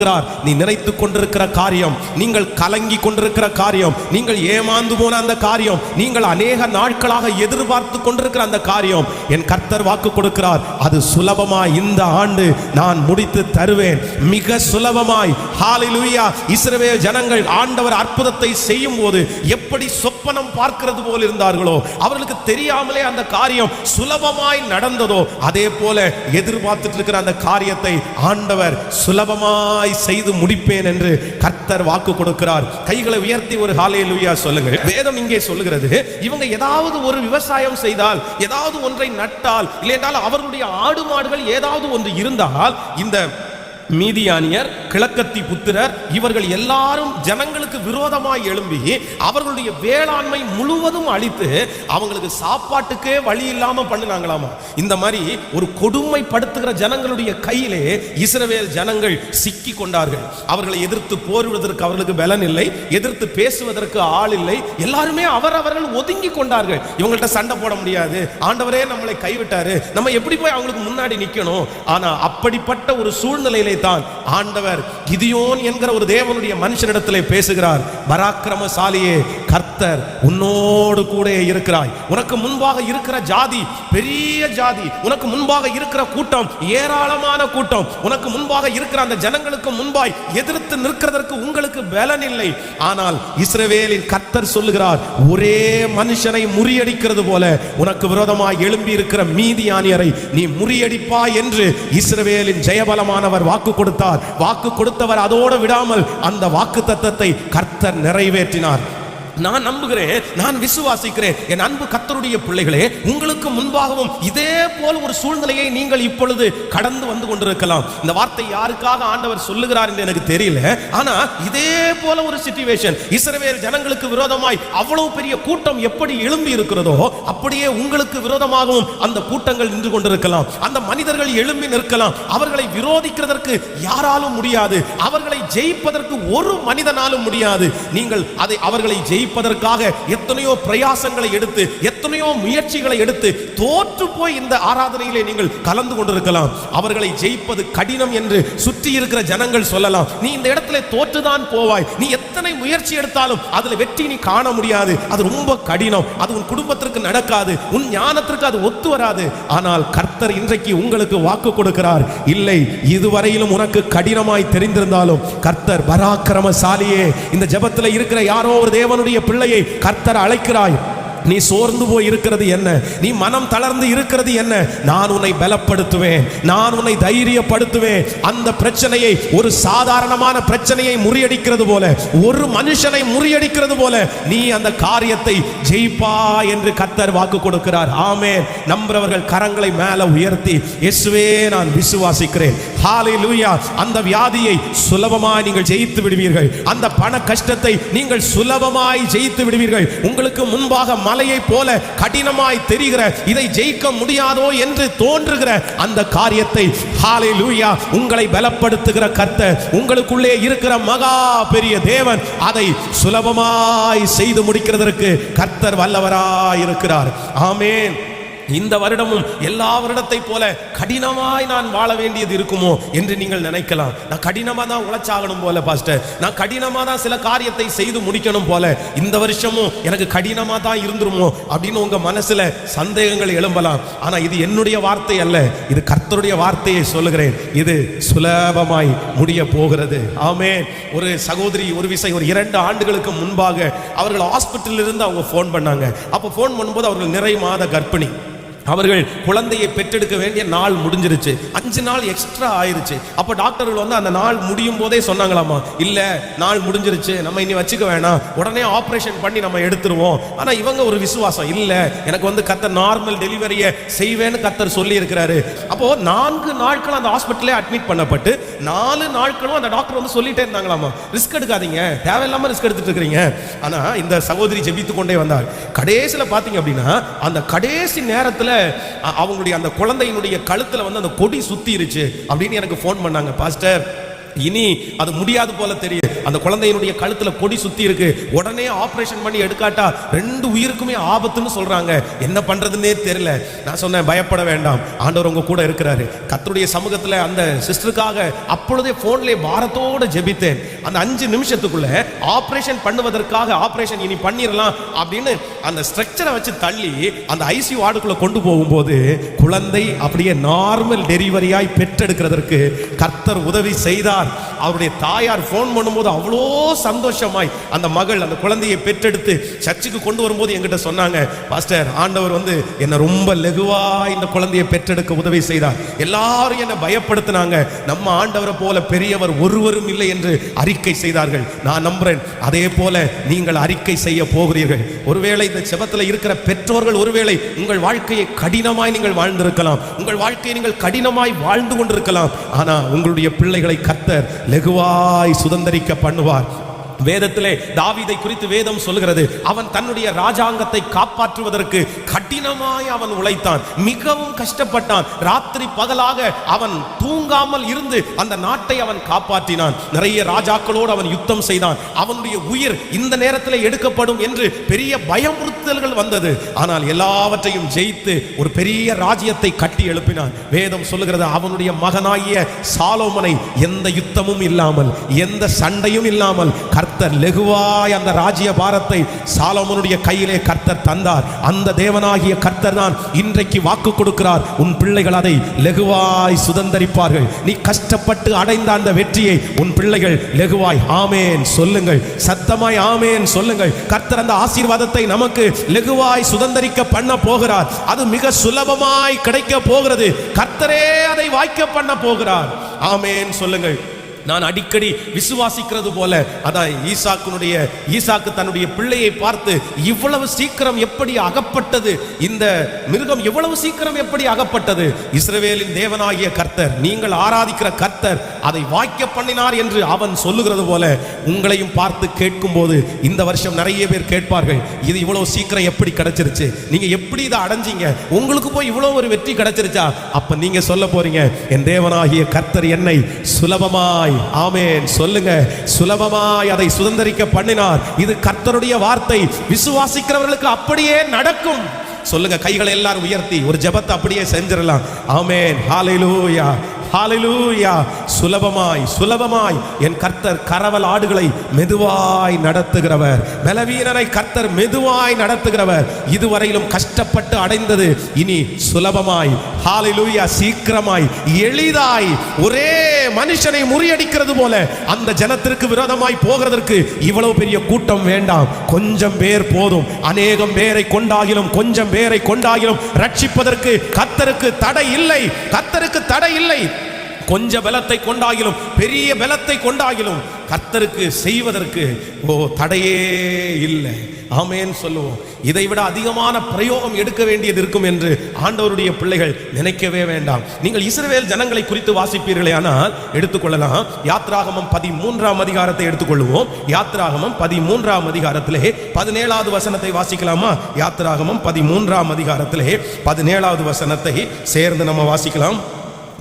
நீ நினைத்துக் கொண்டிருக்கிற காரியம், நீங்கள் கலங்கி கொண்டிருக்கிற காரியம், நீங்கள் ஏமாந்து போன அந்த காரியம், நீங்கள் அநேக நாட்களாக எதிர்பார்த்து கொண்டிருக்கிற அந்த காரியம், என் கர்த்தர் வாக்கு கொடுக்கிறார், அது சுலபமாய் இந்த ஆண்டு நான் முடித்து தருவேன், மிக சுலபமாய். ஹல்லேலூயா. இஸ்ரவேல் ஜனங்கள் ஆண்டவர் அற்புதத்தை செய்யும் போது எப்படி சொப்பனம் பார்க்கிறது போல் இருந்தார்களோ, அவர்களுக்கு தெரியாமலே அந்த காரியம் சுலபமாய் நடந்ததோ, அதே போல எதிர்பார்த்துட்டு இருக்கிற அந்த காரியத்தை ஆண்டவர் சுலபமாய் செய்து முடிப்பேன் என்று கர்த்தர் வாக்கு கொடுக்கிறார். கைகளை உயர்த்தி ஒரு ஹல்லேலூயா சொல்லுங்கள். வேதம் இங்கே சொல்லுகிறது, இவங்க ஏதாவது ஒரு விவசாயம் செய்தால், ஏதாவது ஒன்றை நட்டால், இல்லையென்றால் அவர்களுடைய ஆடு மாடுகள் ஏதாவது ஒன்று இருந்தால், இந்த மீதியானியர், கிழக்கத்தி புத்திரர், இவர்கள் எல்லாரும் ஜனங்களுக்கு விரோதமாய் எழும்பி அவர்களுடைய வேளாண்மை முழுவதும் அழித்து அவங்களுக்கு சாப்பாட்டுக்கே வழி இல்லாம பண்ணினாங்களாமா. இந்த மாதிரி ஒரு கொடுமைப்படுத்துகிற ஜனங்களுடைய கையிலே இஸ்ரவேல் ஜனங்கள் சிக்கி கொண்டார்கள். அவர்களை எதிர்த்து போரிடுவதற்கு அவர்களுக்கு பலன் இல்லை, எதிர்த்து பேசுவதற்கு ஆள் இல்லை, எல்லாருமே அவர்கள் ஒதுங்கி கொண்டார்கள். இவங்கள்ட்ட சண்டை போட முடியாது, ஆண்டவரே நம்மளை கைவிட்டாரு, நம்ம எப்படி போய் அவங்களுக்கு முன்னாடி நிக்கணும். ஆனா அப்படிப்பட்ட ஒரு சூழ்நிலையிலே தான் ஆண்டவர் கிதியோன் என்கிற ஒரு தேவனுடைய மனுஷனிடத்திலே பேசுகிறார். பராக்கிரமசாலியே, கர்த்தர் உன்னோடு கூட இருக்கிறாய். உனக்கு முன்பாக இருக்கிற ஜாதி பெரிய ஜாதி, உனக்கு முன்பாக இருக்கிற கூட்டம் ஏராளமான கூட்டம், உனக்கு முன்பாக இருக்கிற அந்த ஜனங்களுக்கு முன்பாய் எதிர்த்து நிற்கிறதற்கு உங்களுக்கு பலன் இல்லை. ஆனால் இஸ்ரவேலின் கர்த்தர் சொல்லுகிறார், ஒரே மனுஷனை முறியடிக்கிறது போல உனக்கு விரோதமாய் எழும்பி இருக்கிற மீதியானியரை நீ முறியடிப்பாய் என்று இஸ்ரவேலின் ஜெயபலமானவர் வாக்கு கொடுத்தார். வாக்கு கொடுத்தவர் அதோடு விடாமல் அந்த வாக்கு தத்தத்தை கர்த்தர் நிறைவேற்றினார். நான் நம்புகிறேன், நான் விசுவாசிக்கிறேன். என் அன்பு கர்த்தருடைய பிள்ளைகளே, உங்களுக்கு முன்பாகவும் இதே போல ஒரு சூழ்நிலையை நீங்கள் இப்பொழுது கடந்து வந்து கொண்டிருக்கலாம். இந்த வார்த்தை யாருக்காக ஆண்டவர் சொல்லுகிறார் என்று எனக்கு தெரியல. ஆனா இதே போல ஒரு சிச்சுவேஷன், இஸ்ரவேல் ஜனங்களுக்கு விரோதமாய் அவ்வளவு பெரிய கூட்டம் எப்படி எழும்பி இருக்கிறதோ, அப்படியே உங்களுக்கு விரோதமாகவும் அந்த கூட்டங்கள் நின்று கொண்டிருக்கலாம். அந்த மனிதர்கள் எழும்பி நிற்கலாம். அவர்களை விரோதிக்கிறதற்கு யாராலும் முடியாது, அவர்களை ஜெயிப்பதற்கு ஒரு மனிதனாலும் முடியாது. நீங்கள் அதை அவர்களை ஜெயிப்பதற்காக எத்தனையோ பிரயாசங்களை எடுத்து, எத்தனையோ முயற்சிகளை எடுத்து தோற்று போய் இந்த ஆராதனையிலே நீங்கள் கலந்து கொண்டிருக்கலாம். அவர்களை ஜெயிப்பது கடினம் என்று சுற்றி இருக்கிற ஜனங்கள் சொல்லலாம். நீ இந்த இடத்துல தோற்றுதான் போவாய், நீ எத்தனை முயற்சி எடுத்தாலும் அதுல வெற்றி நீ காண முடியாது, அது ரொம்ப கடினம், அது உன் குடும்பத்திற்கு நடக்காது, உன் ஞானத்திற்கு அது ஒத்து வராது. ஆனால் கர்த்தர் இன்றைக்கு உங்களுக்கு வாக்கு கொடுக்கிறார், இல்லை, இதுவரையிலும் உனக்கு கடினமாய் தெரிந்திருந்தாலும் கர்த்தர் பராக்கிரமசாலியே, இந்த ஜெபத்தில் இருக்கிற யாரோ ஒரு தேவனுடைய பிள்ளையை கர்த்தர் அழைக்கிறாய். நீ சோர்ந்து போய் இருக்கிறது என்ன, நீ மனம் தளர்ந்து இருக்கிறது என்ன, நான் உன்னை பலப்படுத்துவேன், நான் உன்னை தைரியப்படுத்துவேன். அந்த பிரச்சனையை, ஒரு சாதாரணமான பிரச்சனையை முறியடிக்கிறது போல, ஒரு மனுஷனை முறியடிக்கிறது போல நீ அந்த காரியத்தை ஜெயிப்பா என்று கர்த்தர் வாக்கு கொடுக்கிறார். ஆமென். நம்புறவர்கள் கரங்களை மேல உயர்த்தி, இயேசுவே நான் விசுவாசிக்கிறேன், ஹல்லேலூயா, அந்த வியாதியை சுலபமாய் நீங்கள் ஜெயித்து விடுவீர்கள், அந்த பண கஷ்டத்தை நீங்கள் சுலபமாய் ஜெயித்து விடுவீர்கள். உங்களுக்கு முன்பாக மலையை போல கடினமாய் தெரிகிற, இதை ஜெயிக்க முடியாதோ என்று தோன்றுகிற அந்த காரியத்தை, ஹல்லேலூயா, உங்களை பலப்படுத்துகிற கர்த்தர், உங்களுக்குள்ளே இருக்கிற மகா பெரிய தேவன் அதை சுலபமாய் செய்து முடிக்கிறதற்கு கர்த்தர் வல்லவராய் இருக்கிறார். ஆமென். இந்த வருடமும் எல்லா வருடத்தை போல கடினமாய் நான் வாழ வேண்டியது இருக்குமோ என்று நீங்கள் நினைக்கலாம். நான் கடினமா தான் உழைச்சாகணும் போல பாஸ்டர், நான் கடினமா தான் சில காரியத்தை செய்து முடிக்கணும் போல, இந்த வருஷமும் எனக்கு கடினமா தான் இருந்துருமோ அப்படின்னு உங்க மனசுல சந்தேகங்கள் எழும்பலாம். ஆனா இது என்னுடைய வார்த்தை அல்ல, இது கர்த்தருடைய வார்த்தையை சொல்லுகிறேன், இது சுலபமாய் முடிய போகிறது. ஆமென். ஒரு சகோதரி ஒரு விஷயம், ஒரு 2 ஆண்டுகளுக்கு முன்பாக அவர்கள் ஹாஸ்பிட்டலில் இருந்து அவங்க போன் பண்ணாங்க. அப்போ போன் பண்ணும்போது அவர்கள் நிறை மாத கர்ப்பிணி, அவர்கள் குழந்தையை பெற்றெடுக்க வேண்டிய நாள் முடிஞ்சிருச்சு, 5 நாள் எக்ஸ்ட்ரா ஆயிருச்சு. அப்போ டாக்டர்கள் வந்து அந்த நாள் முடியும் போதே சொன்னாங்களாமா, இல்ல நாள் முடிஞ்சிருச்சு, நம்ம இனி வச்சுக்க வேணாம், உடனே ஆபரேஷன் பண்ணி நம்ம எடுத்துருவோம். ஆனா இவங்க ஒரு விசுவாசம், இல்ல எனக்கு வந்து கர்த்தர் நார்மல் டெலிவரியை செய்வேன்னு கர்த்தர் சொல்லி இருக்கிறாரு. அப்போ 4 நாட்கள் அந்த ஹாஸ்பிட்டலே அட்மிட் பண்ணப்பட்டு 4 நாட்களும் அந்த டாக்டர் வந்து சொல்லிட்டே இருந்தாங்களாமா, ரிஸ்க் எடுக்காதீங்க, தேவையில்லாம ரிஸ்க் எடுத்துட்டு இருக்கிறீங்க. ஆனா இந்த சகோதரி ஜெபித்து கொண்டே வந்தார். கடைசியில பாத்தீங்க அப்படின்னா, அந்த கடைசி நேரத்துல அவங்களுடைய அந்த குழந்தையினுடைய கழுத்துல வந்து அந்த கொடி சுத்திருச்சு அப்படின்னு எனக்கு போன் பண்ணாங்க. பாஸ்டர், இனி அது முடியாது போல தெரியுது, அந்த குழந்தையினுடைய கழுத்துல கொடி சுத்தி இருக்கு, உடனே ஆபரேஷன் பண்ணி எடுக்காட்டா 2 உயிருக்குமே ஆபத்துன்னு சொல்றாங்க. என்ன பண்றதுன்னே தெரியல. நான் சொன்னேன், பயப்பட வேண்டாம், ஆண்டவர் உங்க கூட இருக்கிறாரு. கர்த்தருடைய சமூகத்துல அந்த சிஸ்டருக்காக அப்பொழுதே போன்ல பாரத்தோட ஜெபித்தேன். அந்த 5 நிமிஷத்துக்குள்ள ஆபரேஷன் பண்ணுவதற்காக ஆபரேஷன் இனி பண்ணிரலாம் அப்படின்னு அந்த ஸ்ட்ரக்சரை வச்சு தள்ளி அந்த ஐசியூ வார்டுக்குள்ள கொண்டு போகும்போது குழந்தை அப்படியே நார்மல் டெலிவரியாய் பெற்றெடுக்கிறதற்கு கர்த்தர் உதவி செய்தார். அவருடைய தாயார் போன் பண்ணும்போது அவ்வளோ சந்தோஷமாய் அந்த மகள் அந்த குழந்தையை பெற்றெடுத்து சர்ச்சுக்கு கொண்டு வரும்போது என்கிட்ட சொன்னாங்க, பாஸ்டர், ஆண்டவர் என்ன ரொம்ப லெகுவா இந்த குழந்தையை பெற்றெடுக்க உதவி செய்தார். எல்லாரும் என்னை பயப்படுத்தினாங்க, நம்ம ஆண்டவரை போல பெரியவர் ஒருவரும் இல்லை என்று அறிக்கை செய்தார்கள். நான் நம்புறேன், அதே போல நீங்கள் அறிக்கை செய்ய போகிறீர்கள். ஒருவேளை இந்த செபத்தில் இருக்கிற பெற்றோர்கள் ஒருவேளை உங்கள் வாழ்க்கையை கடினமாய் நீங்கள் வாழ்ந்திருக்கலாம், உங்கள் வாழ்க்கையை நீங்கள் கடினமாய் வாழ்ந்து கொண்டிருக்கலாம். ஆனா உங்களுடைய பிள்ளைகளை கர்த்தர் லெகுவாய் சுதந்தரிக்க பண்ணுவார். வேதத்திலே தாவீதை குறித்து வேதம் சொல்கிறது, அவன் தன்னுடைய ராஜாங்கத்தை காப்பாற்றுவதற்கு கடினமாய் அவன் உழைத்தான், மிகவும் கஷ்டப்பட்டான். ராத்திரி பகலாக அவன் தூங்காமல் இருந்து அந்த நாட்டை அவன் காப்பாற்றினான். நிறைய ராஜாக்களோடு அவன் யுத்தம் செய்தான். அவனுடைய உயிர் இந்த நேரத்தில் எடுக்கப்படும் என்று பெரிய பயமுறுத்தல்கள் வந்தது. ஆனால் எல்லாவற்றையும் ஜெயித்து ஒரு பெரிய ராஜ்யத்தை கட்டி எழுப்பினான். வேதம் சொல்லுகிறது, அவனுடைய மகனாகிய சாலோமனை எந்த யுத்தமும் இல்லாமல் எந்த சண்டையும் இல்லாமல் கர்த்தர் லெகுவாய் அந்த ராஜ்ய பாரத்தை சாலோமோனுடைய கையிலே கர்த்தர் தந்தார். அந்த தேவனாகிய கர்த்தர் தான் இன்றைக்கு வாக்கு கொடுக்கிறார், உன் பிள்ளைகள் அதை லெகுவாய் சுதந்தரிப்பார்கள். நீ கஷ்டப்பட்டு அடைந்த அந்த வெற்றியை உன் பிள்ளைகள் லெகுவாய் ஆமேன் சொல்லுங்கள், சத்தமாய் ஆமேன் சொல்லுங்கள். கர்த்தர் அந்த ஆசீர்வாதத்தை நமக்கு லெகுவாய் சுதந்தரிக்க பண்ண போகிறார். அது மிக சுலபமாய் கிடைக்க போகிறது. கர்த்தரே அதை வாய்க்க பண்ண போகிறார். ஆமேன் சொல்லுங்கள். நான் அடிக்கடி விசுவாசிக்கிறது போல, அதான் ஈசாக்கு தன்னுடைய பிள்ளையை பார்த்து இவ்வளவு சீக்கிரம் எப்படி அகப்பட்டது, இந்த மிருகம் இவ்வளவு சீக்கிரம் எப்படி அகப்பட்டது, இஸ்ரவேலின் தேவனாகிய கர்த்தர், நீங்கள் ஆராதிக்கிற கர்த்தர் அதை வாய்க்க பண்ணினார் என்று அவன் சொல்லுகிறது போல உங்களையும் பார்த்து கேட்கும் போது இந்த வருஷம் நிறைய பேர் கேட்பார்கள், இது இவ்வளவு சீக்கிரம் எப்படி கிடைச்சிருச்சு, நீங்க எப்படி இதை அடைஞ்சீங்க, உங்களுக்கு போய் இவ்வளவு ஒரு வெற்றி கிடைச்சிருச்சா? அப்ப நீங்க சொல்ல போறீங்க, என் தேவனாகிய கர்த்தர் என்னை சுலபமாய் ஆமென் சொல்லுங்க, சுலபமாய் அதை சுதந்தரிக்க பண்ணினார். இது கர்த்தருடைய வார்த்தை. விசுவாசிக்கிறவர்களுக்கு அப்படியே நடக்கும். சொல்லுங்க, கைகளை எல்லாரும் உயர்த்தி ஒரு ஜெபத்தை அப்படியே செஞ்சிடலாம். ஆமென், ஹalleluya, ஹalleluya. சுலபமாய் என் கர்த்தர் கரவல் ஆடுகளை மெதுவாய் நடத்துகிறவர். பலவீனரை கர்த்தர் மெதுவாய் நடத்துகிறவர். இதுவரையிலும் கஷ்டப்பட்டு அடைந்தது இனி சுலபமாய், ஹalleluya, சீக்கிரமாய், எளிதாய், ஒரே மனுஷனை முறியடிக்கிறது போல அந்த ஜனத்திற்கு விரோதமாய் போகிறதற்கு இவ்வளவு பெரிய கூட்டம் வேண்டாம். கொஞ்சம் பேர் போதும். அநேகம் பேரை கொண்டாகிலும் கொஞ்சம் பேரை கொண்டாகிலும் ரட்சிப்பதற்கு கர்த்தருக்கு தடை இல்லை. கர்த்தருக்கு தடை இல்லை. கொஞ்ச பலத்தை கொண்டாகிலும் பெரிய பலத்தை கொண்டாகிலும் கர்த்தருக்கு செய்வதற்கு தடையே இல்லை. ஆமென் சொல்லுவோம். இதைவிட அதிகமான பிரயோகம் எடுக்க வேண்டியது இருக்கும் என்று ஆண்டவருடைய பிள்ளைகள் நினைக்கவே வேண்டாம். நீங்கள் இஸ்ரவேல் ஜனங்களை குறித்து வாசிப்பீர்களே ஆனால் எடுத்துக்கொள்ளலாம். யாத்ராகமம் 13ஆம் அதிகாரத்தை எடுத்துக்கொள்வோம். யாத்ராகமம் 13ஆம் அதிகாரத்திலே 17வது வசனத்தை வாசிக்கலாமா? யாத்ராகமம் 13ஆம் அதிகாரத்திலே 17வது வசனத்தை சேர்ந்து நம்ம வாசிக்கலாம்.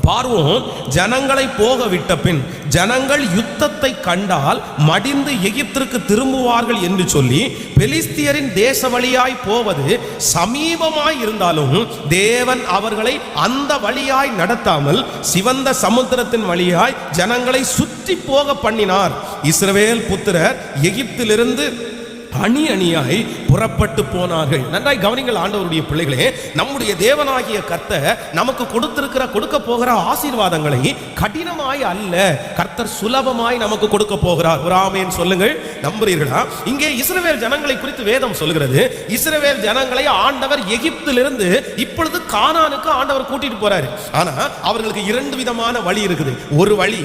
பார்வோன் ஜனங்களை போக விட்ட பின் ஜனங்கள் யுத்தத்தை கண்டால் மடிந்து எகிப்திற்கு திரும்புவார்கள் என்று சொல்லி பெலிஸ்தியரின் தேச வழியாய் போவது சமீபமாய் இருந்தாலும் தேவன் அவர்களை அந்த வழியாய் நடத்தாமல் சிவந்த சமுத்திரத்தின் வழியாய் ஜனங்களை சுற்றி போக பண்ணினார். இஸ்ரவேல் புத்திரர் எகிப்திலிருந்து அணி அணியாய் புறப்பட்டு போனார்கள். நன்றாய் கவனிங்கள் ஆண்டவருடைய பிள்ளைகளே, நம்முடைய தேவனாகிய கர்த்தர் நமக்கு கொடுக்க போகிற ஆசீர்வாதங்களை கடினமாய் அல்ல, கர்த்தர் சுலபமாய் நமக்கு கொடுக்க போகிறார். ஒரு ஆமென் சொல்லுங்கள். நம்புறீர்களா? இங்கே இஸ்ரவேல் ஜனங்களை குறித்து வேதம் சொல்கிறது, இஸ்ரவேல் ஜனங்களை ஆண்டவர் எகிப்திலிருந்து இப்பொழுது கானானுக்கு ஆண்டவர் கூட்டிட்டு போறாரு. ஆனா அவர்களுக்கு 2 விதமான வழி இருக்குது. ஒரு வழி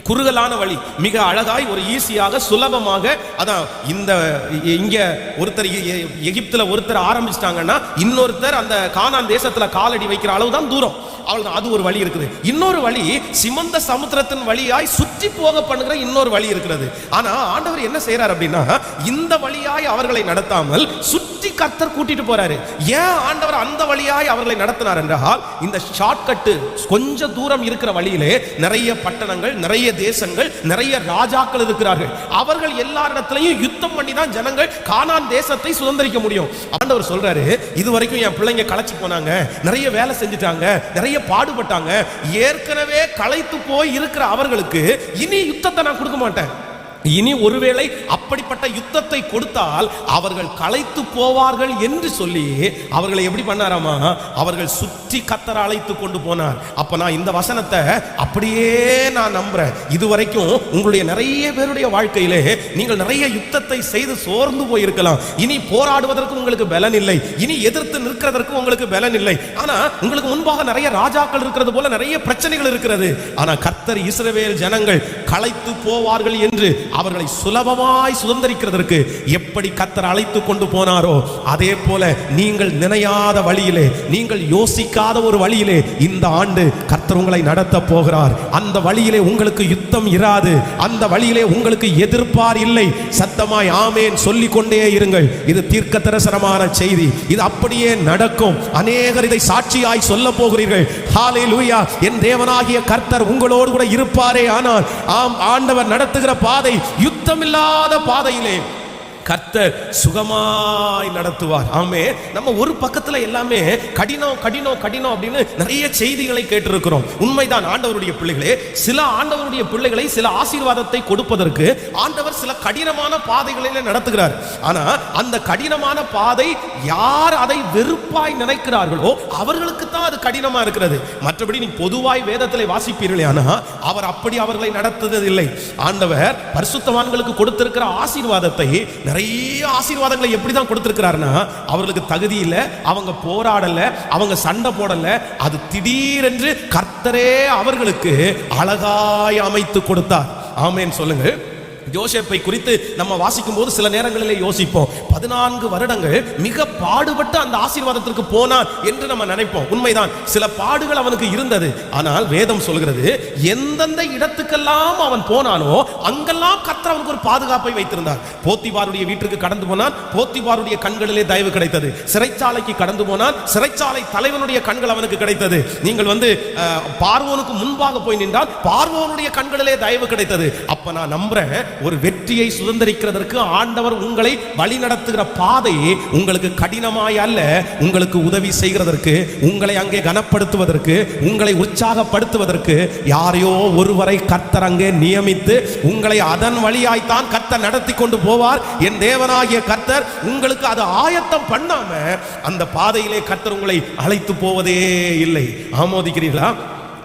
குறுகலான வழி, மிக அழகாய் ஒரு ஈஸியாக சுலபமாக, அதான் இங்க ஒருத்தர் எகிப்துல ஒருத்தர் ஆரம்பிச்சிட்டாங்கன்னா இன்னொருத்தர் அந்த கானான் தேசத்துல காலடி வைக்கிற அளவு தான் தூரம். அது ஒரு வழி இருக்குது. இன்னொரு வழி சிமந்த சமுத்திரத்தின் வழியாய் சுற்றி போக பண்ணுகிற இன்னொரு வழி இருக்கிறது. ஆனா ஆண்டவர் என்ன செய்யறார் அப்படின்னா, இந்த வழியாய் அவர்களை நடத்தாமல் சுற்றி கர்த்தர் கூட்டிட்டு போறாரு. ஏன் ஆண்டவர் அந்த வழியாய் அவர்களை நடத்தினார் என்றால், இந்த ஷார்ட்கட் கொஞ்சம் தூரம் இருக்கிற வழியிலே நிறைய பட்டணங்கள், நிறைய தேசங்கள், நிறைய ராஜாக்கள் இருக்கிறார்கள். அவர்கள் எல்லாரிடத்திலையும் யுத்தம் பண்ணி தான் ஜனங்கள் கானான் தேசத்தை சுதந்திரிக்க முடியும். ஆண்டவர் சொல்றாரு, இதுவரைக்கும் என் பிள்ளைங்க களைச்சு போனாங்க, நிறைய வேலை செஞ்சுட்டாங்க, நிறைய பாடுபட்டாங்க. ஏற்கனவே களைத்து போய் இருக்கிற அவர்களுக்கு இனி யுத்தத்தை நான் கொடுக்க மாட்டேன். இனி ஒருவேளை அப்படிப்பட்ட யுத்தத்தை கொடுத்தால் அவர்கள் களைத்து போவார்கள் என்று சொல்லி அவர்களை எப்படி பண்ணாராமா, அவர்கள் சுற்றி கர்த்தர் அழைத்து கொண்டு போனார். அப்ப நான் இந்த வசனத்தை அப்படியே நான் நம்புறேன். இதுவரைக்கும் உங்களுடைய நிறைய பேருடைய வாழ்க்கையிலே நீங்கள் நிறைய யுத்தத்தை செய்து சோர்ந்து போயிருக்கலாம். இனி போராடுவதற்கு உங்களுக்கு பலன் இல்லை, இனி எதிர்த்து நிற்கிறதற்கு உங்களுக்கு பலன் இல்லை. ஆனா உங்களுக்கு முன்பாக நிறைய ராஜாக்கள் இருக்கிறது போல நிறைய பிரச்சனைகள் இருக்கிறது. ஆனா கர்த்தர் இஸ்ரவேல் ஜனங்கள் களைத்து போவார்கள் என்று அவர்களை சுலபமாய் சுதந்திரிக்கிறதற்கு எப்படி கர்த்தர் அழைத்து கொண்டு போனாரோ, அதே போல நீங்கள் நினையாத வழியிலே, நீங்கள் யோசிக்காத ஒரு வழியிலே இந்த ஆண்டு கர்த்தர் உங்களை நடத்த போகிறார். அந்த வழியிலே உங்களுக்கு யுத்தம் இராது, அந்த வழியிலே உங்களுக்கு எதிர்ப்பார் இல்லை. சத்தமாய் ஆமேன் சொல்லிக் கொண்டே இருங்கள். இது தீர்க்க தரிசனமான செய்தி, இது அப்படியே நடக்கும். அநேகர் இதை சாட்சியாய் சொல்ல போகிறீர்கள். ஹல்லேலூயா. என் தேவனாகிய கர்த்தர் உங்களோடு கூட இருப்பாரே. ஆனால் ஆம், ஆண்டவர் நடத்துகிற பாதை யுத்தமில்லாத பாதையிலே கர்த்தர் சுகமாய் நடத்துவார். ஆமே. நம்ம ஒரு பக்கத்துல எல்லாமே கடினம் கடினம் கடினம் அப்படின்னு நிறைய செய்திகளை கேட்டிருக்கிறோம். உண்மைதான். ஆண்டவருடைய பிள்ளைகளே, சில ஆண்டவருடைய பிள்ளைகளை சில ஆசீர்வாதத்தை கொடுப்பதற்கு ஆண்டவர் சில கடினமான பாதைகளிலே நடத்துகிறார். ஆனா அந்த கடினமான பாதை யார் அதை வெறுப்பாய் நினைக்கிறார்களோ அவர்களுக்கு தான் அது கடினமா இருக்கிறது. மற்றபடி நீ பொதுவாய் வேதத்திலே வாசிப்பீர்களே, ஆனா அவர் அப்படி அவர்களை நடத்துவதில்லை. ஆண்டவர் பரிசுத்தவான்களுக்கு கொடுத்திருக்கிற ஆசீர்வாதத்தை, நிறைய ஆசீர்வாதங்களை எப்படிதான் கொடுத்திருக்கிறார்னா, அவர்களுக்கு தகுதி இல்லை, அவங்க போராடல, அவங்க சண்டை போடல, அது திடீரென்று கர்த்தரே அவர்களுக்கு அழகாய் அமைத்து கொடுத்தார். ஆமென் சொல்லுங்க. யோசேப்பை குறித்து நம்ம வாசிக்கும் போது சில நேரங்களிலே யோசிப்போம், 14 வருடங்கள் மிக பாடுபட்டு அந்த ஆசீர்வாதத்திற்கு போனான் என்று நம்ம நினைப்போம். உண்மைதான், சில பாடுகள் அவனுக்கு இருந்தது. ஆனால் வேதம் சொல்கிறது, எந்தெந்த இடத்துக்கெல்லாம் அவன் போனானோ அங்கெல்லாம் கர்த்தர் அவனுக்கு ஒரு பாதுகாப்பை வைத்திருந்தார். போத்திபாருடைய வீட்டுக்கு கடந்து போனான், போத்திபாருடைய கண்களிலே தயவு கிடைத்தது. சிறைச்சாலைக்கு கடந்து போனான், சிறைச்சாலை தலைவனுடைய கண்கள் அவனுக்கு கிடைத்தது. நீங்கள் பார்வோனுக்கு முன்பாக போய் நின்றால் பார்வோனுடைய கண்களிலே தயவு கிடைத்தது. அப்ப நான் நம்புறேன், ஒரு வெற்றியை சுதந்திரிக்கிறதற்கு ஆண்டவர் உங்களை வழி நடத்துகிற பாதை உங்களுக்கு கடினமாய் அல்ல, உங்களுக்கு உதவி செய்கிறதற்கு, உங்களை அங்கே கனப்படுத்துவதற்கு, உங்களை உற்சாகப்படுத்துவதற்கு யாரையோ ஒருவரை கர்த்தர் அங்கே நியமித்து உங்களை அதன் வழியாய்த்தான் கர்த்தர் நடத்தி கொண்டு போவார். என் தேவனாகிய கர்த்தர் உங்களுக்கு அது ஆயத்தம் பண்ணாம அந்த பாதையிலே கர்த்தர் உங்களை அழைத்து போவதே இல்லை. ஆமோதிக்கிறீர்களா?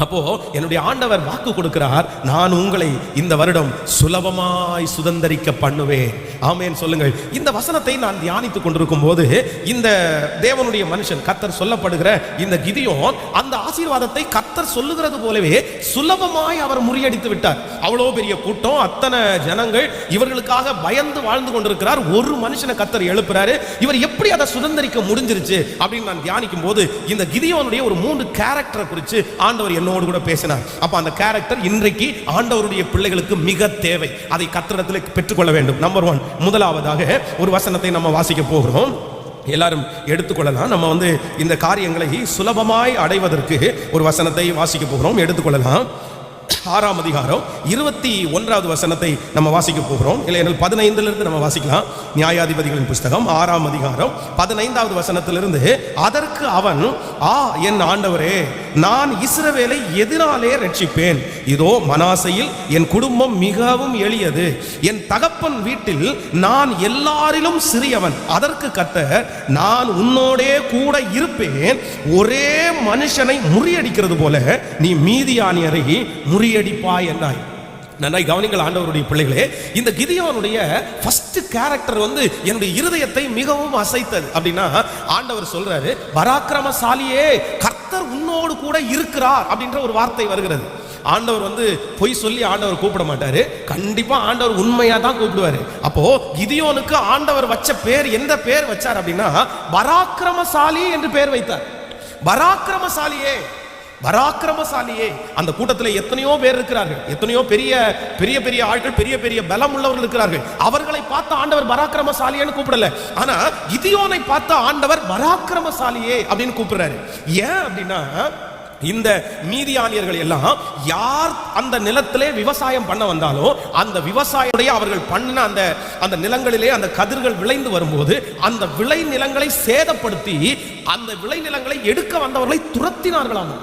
அப்போ என்னுடைய ஆண்டவர் வாக்கு கொடுக்கிறார், நான் உங்களை இந்த வருடம் சுலபமாய் சுதந்திரிக்க பண்ணுவேன். ஆமென் சொல்லுங்கள். இந்த வசனத்தை நான் தியானித்துக் கொண்டிருக்கும் போது இந்த தேவனுடைய மனுஷன் கர்த்தர் சொல்லப்படுகிற இந்த கிதியோன் அந்த ஆசீர்வாதத்தை கர்த்தர் சொல்லுகிறது போலவே சுலபமாய் அவர் முறியடித்து விட்டார். அவ்வளோ பெரிய கூட்டம், அத்தனை ஜனங்கள், இவர்களுக்காக பயந்து வாழ்ந்து கொண்டிருக்கிறார். ஒரு மனுஷனை கர்த்தர் எழுப்புறாரு. இவர் எப்படி அதை சுதந்திரிக்க முடிஞ்சிருச்சு அப்படின்னு நான் தியானிக்கும் போது இந்த கிதியோனுடைய ஒரு 3 கேரக்டரை குறித்து ஆண்டவர் என்னோடு கூட பேசினார். அப்ப அந்த கேரக்டர் இன்றைக்கு ஆண்டவருடைய பிள்ளைகளுக்கு மிக தேவை. அதை கர்த்தரிடத்தில் பெற்றுக்கொள்ள வேண்டும். நம்பர் 1, முதலாவதாக ஒரு வசனத்தை நம்ம வாசிக்க போகிறோம். எல்லாரும் எடுத்துக்கொள்ளலாம். நம்ம இந்த காரியங்களை சுலபமாய் அடைவதற்கு ஒரு வசனத்தை வாசிக்க போகிறோம். எடுத்துக்கொள்ளலாம். 6ஆம் அதிகாரம் 21வது வசனத்தை நம்ம வாசிக்க போகிறோம். இல்லையெனில் 15லிருந்து நம்ம வாசிக்கலாம். நியாயாதிபதிகளின் புஸ்தகம் 6ஆம் அதிகாரம் 15வது வசனத்திலிருந்து, அதற்கு அவன், என் ஆண்டவரே, நான் இஸ்ரவேலை எதினாலே ரட்சிப்பேன்? இதோ மனாசையில் என் குடும்பம் மிகவும் எளியது, என் தகப்பன் வீட்டில் நான் எல்லாரிலும் சிறியவன். அதற்கு கர்த்தர், நான் உன்னோடே கூட இருப்பேன், ஒரே மனுஷனை முறியடிக்கிறது போல நீ மீதியானியரை முறியடிப்பாய் என்றாய். நன்றாய் கவனிங்கள் ஆண்டவருடைய பிள்ளைகளே, இந்த கிதியோனுடைய ஃபர்ஸ்ட் கேரக்டர் என்னுடைய இருதயத்தை மிகவும் அசைத்தது. அப்படின்னா ஆண்டவர் சொல்றாரு, பராக்கிரமசாலியே, கர்த்தர் உன்னோடு கூட இருக்கிறார் அப்படின்ற ஒரு வார்த்தை வருகிறது. ஆண்டவர் பொய் சொல்லி ஆண்டவர் கூப்பிட மாட்டாரு. கண்டிப்பா ஆண்டவர் உண்மையா தான் கூப்பிடுவாரு. அப்போ கிதியோனுக்கு ஆண்டவர் வச்ச பேர், எந்த பேர் வச்சார் அப்படின்னா பராக்கிரமசாலி என்று பேர் வைத்தார். பராக்கிரமசாலியே, பராக்கிரமசாலியே. அந்த கூட்டத்தில் எத்தனையோ பேர் இருக்கிறார்கள், எத்தனையோ பெரிய பெரிய பெரிய ஆட்கள், பெரிய பெரிய பலம் உள்ளவர்கள் இருக்கிறார்கள். அவர்களை பார்த்த ஆண்டவர் பராக்கிரமசாலியேன்னு கூப்பிடல. ஆனா கிதியோனை பார்த்த ஆண்டவர் பராக்கிரமசாலியே அப்படின்னு கூப்பிடுறாரு. ஏன் அப்படின்னா, இந்த மீதியானியர்கள் எல்லாம் யார் அந்த நிலத்திலே விவசாயம் பண்ண வந்தாலோ அந்த விவசாயத்தை அவர்கள் பண்ண அந்த நிலங்களிலே அந்த கதிர்கள் விளைந்து வரும்போது அந்த விளை நிலங்களை சேதப்படுத்தி அந்த விளை நிலங்களை எடுக்க வந்தவர்களை துரத்தினார்களாம்.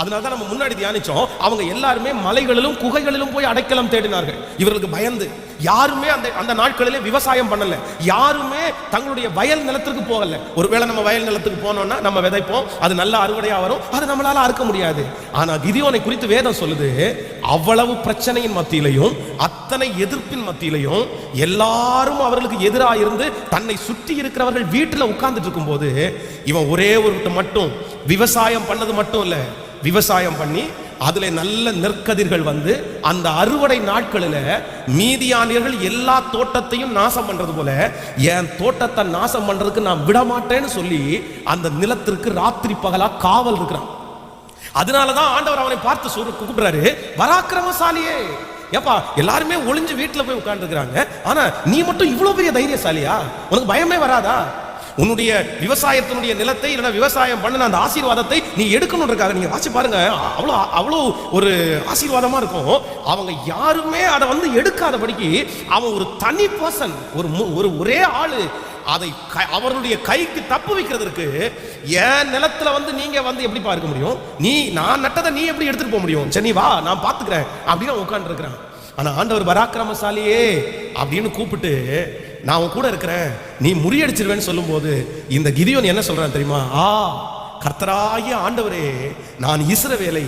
அதனாலதான் நம்ம முன்னாடி தியானிச்சோம், அவங்க எல்லாருமே மலைகளிலும் குகைகளிலும் போய் அடைக்கலம் தேடினார்கள். இவர்களுக்கு பயந்து யாருமே அந்த நாட்களிலே விவசாயம் பண்ணல, யாருமே தங்களுடைய வயல் நிலத்திற்கு போகல. ஒருவேளை நம்ம வயல் நிலத்துக்கு போனோம்னா நம்ம விதைப்போம், அது நல்ல அறுவடையா வரும், அது நம்மளால அறுக்க முடியாது. ஆனா கிதியோனை குறித்து வேதம் சொல்லுது, அவ்வளவு பிரச்சனையின் மத்தியிலையும் அத்தனை எதிர்ப்பின் மத்தியிலையும் எல்லாரும் அவர்களுக்கு எதிராக இருந்து தன்னை சுற்றி இருக்கிறவர்கள் வீட்டில் உட்கார்ந்துட்டு இருக்கும் போது இவன் ஒரே ஒரு மட்டும் விவசாயம் பண்ணது மட்டும் இல்ல, விவசாயம் பண்ணி அதுல நல்ல நெற்கதிர்கள் வந்து அந்த அறுவடை நாட்களில் மீதியானியர்கள் எல்லா தோட்டத்தையும் நாசம் பண்றது போல என் தோட்டத்தை நாசம் பண்றதுக்கு நான் விட மாட்டேன்னு சொல்லி அந்த நிலத்திற்கு ராத்திரி பகலா காவல் இருக்கிறான். அதனாலதான் ஆண்டவர் அவனை பார்த்து கூப்பிடுறாரு, பராக்கிரமசாலியே. ஏப்பா, எல்லாருமே ஒளிஞ்சு வீட்டுல போய் உட்கார்ந்து இருக்கிறாங்க, ஆனா நீ மட்டும் இவ்வளவு பெரிய தைரியசாலியா? உனக்கு பயமே வராதா? உன்னுடைய விவசாயத்தினுடைய நிலத்தை இல்லைன்னா விவசாயம் பண்ண அந்த ஆசீர்வாதத்தை நீ எடுக்கணும்ன்றக்காக நீங்க வாசி பாருங்க, அவ்வளோ ஒரு ஆசீர்வாதமா இருக்கும். அவங்க யாருமே அதை வந்து எடுக்காதபடிக்கு அவன் ஒரு தனி பர்சன், ஒரு ஒரே ஆளு அதை அவருடைய கைக்கு தப்பு வைக்கிறதுக்கு என் நிலத்துல வந்து நீங்க வந்து எப்படி பார்க்க முடியும்? நான் நட்டதை நீ எப்படி எடுத்துட்டு போக முடியும்? சரி வா, நான் பாத்துக்கிறேன் அப்படின்னு உட்கார்ந்து இருக்கிறான். ஆனா ஆண்டவர் பராக்கிரமசாலியே அப்படின்னு கூப்பிட்டு, நான் உன் கூட இருக்கிறேன், நீ முறியடிச்சிருவேன்னு சொல்லும் போது இந்த கிதியோன் என்ன சொல்றான் தெரியுமா? கர்த்தராகிய ஆண்டவரே, நான் இஸ்ரவேலை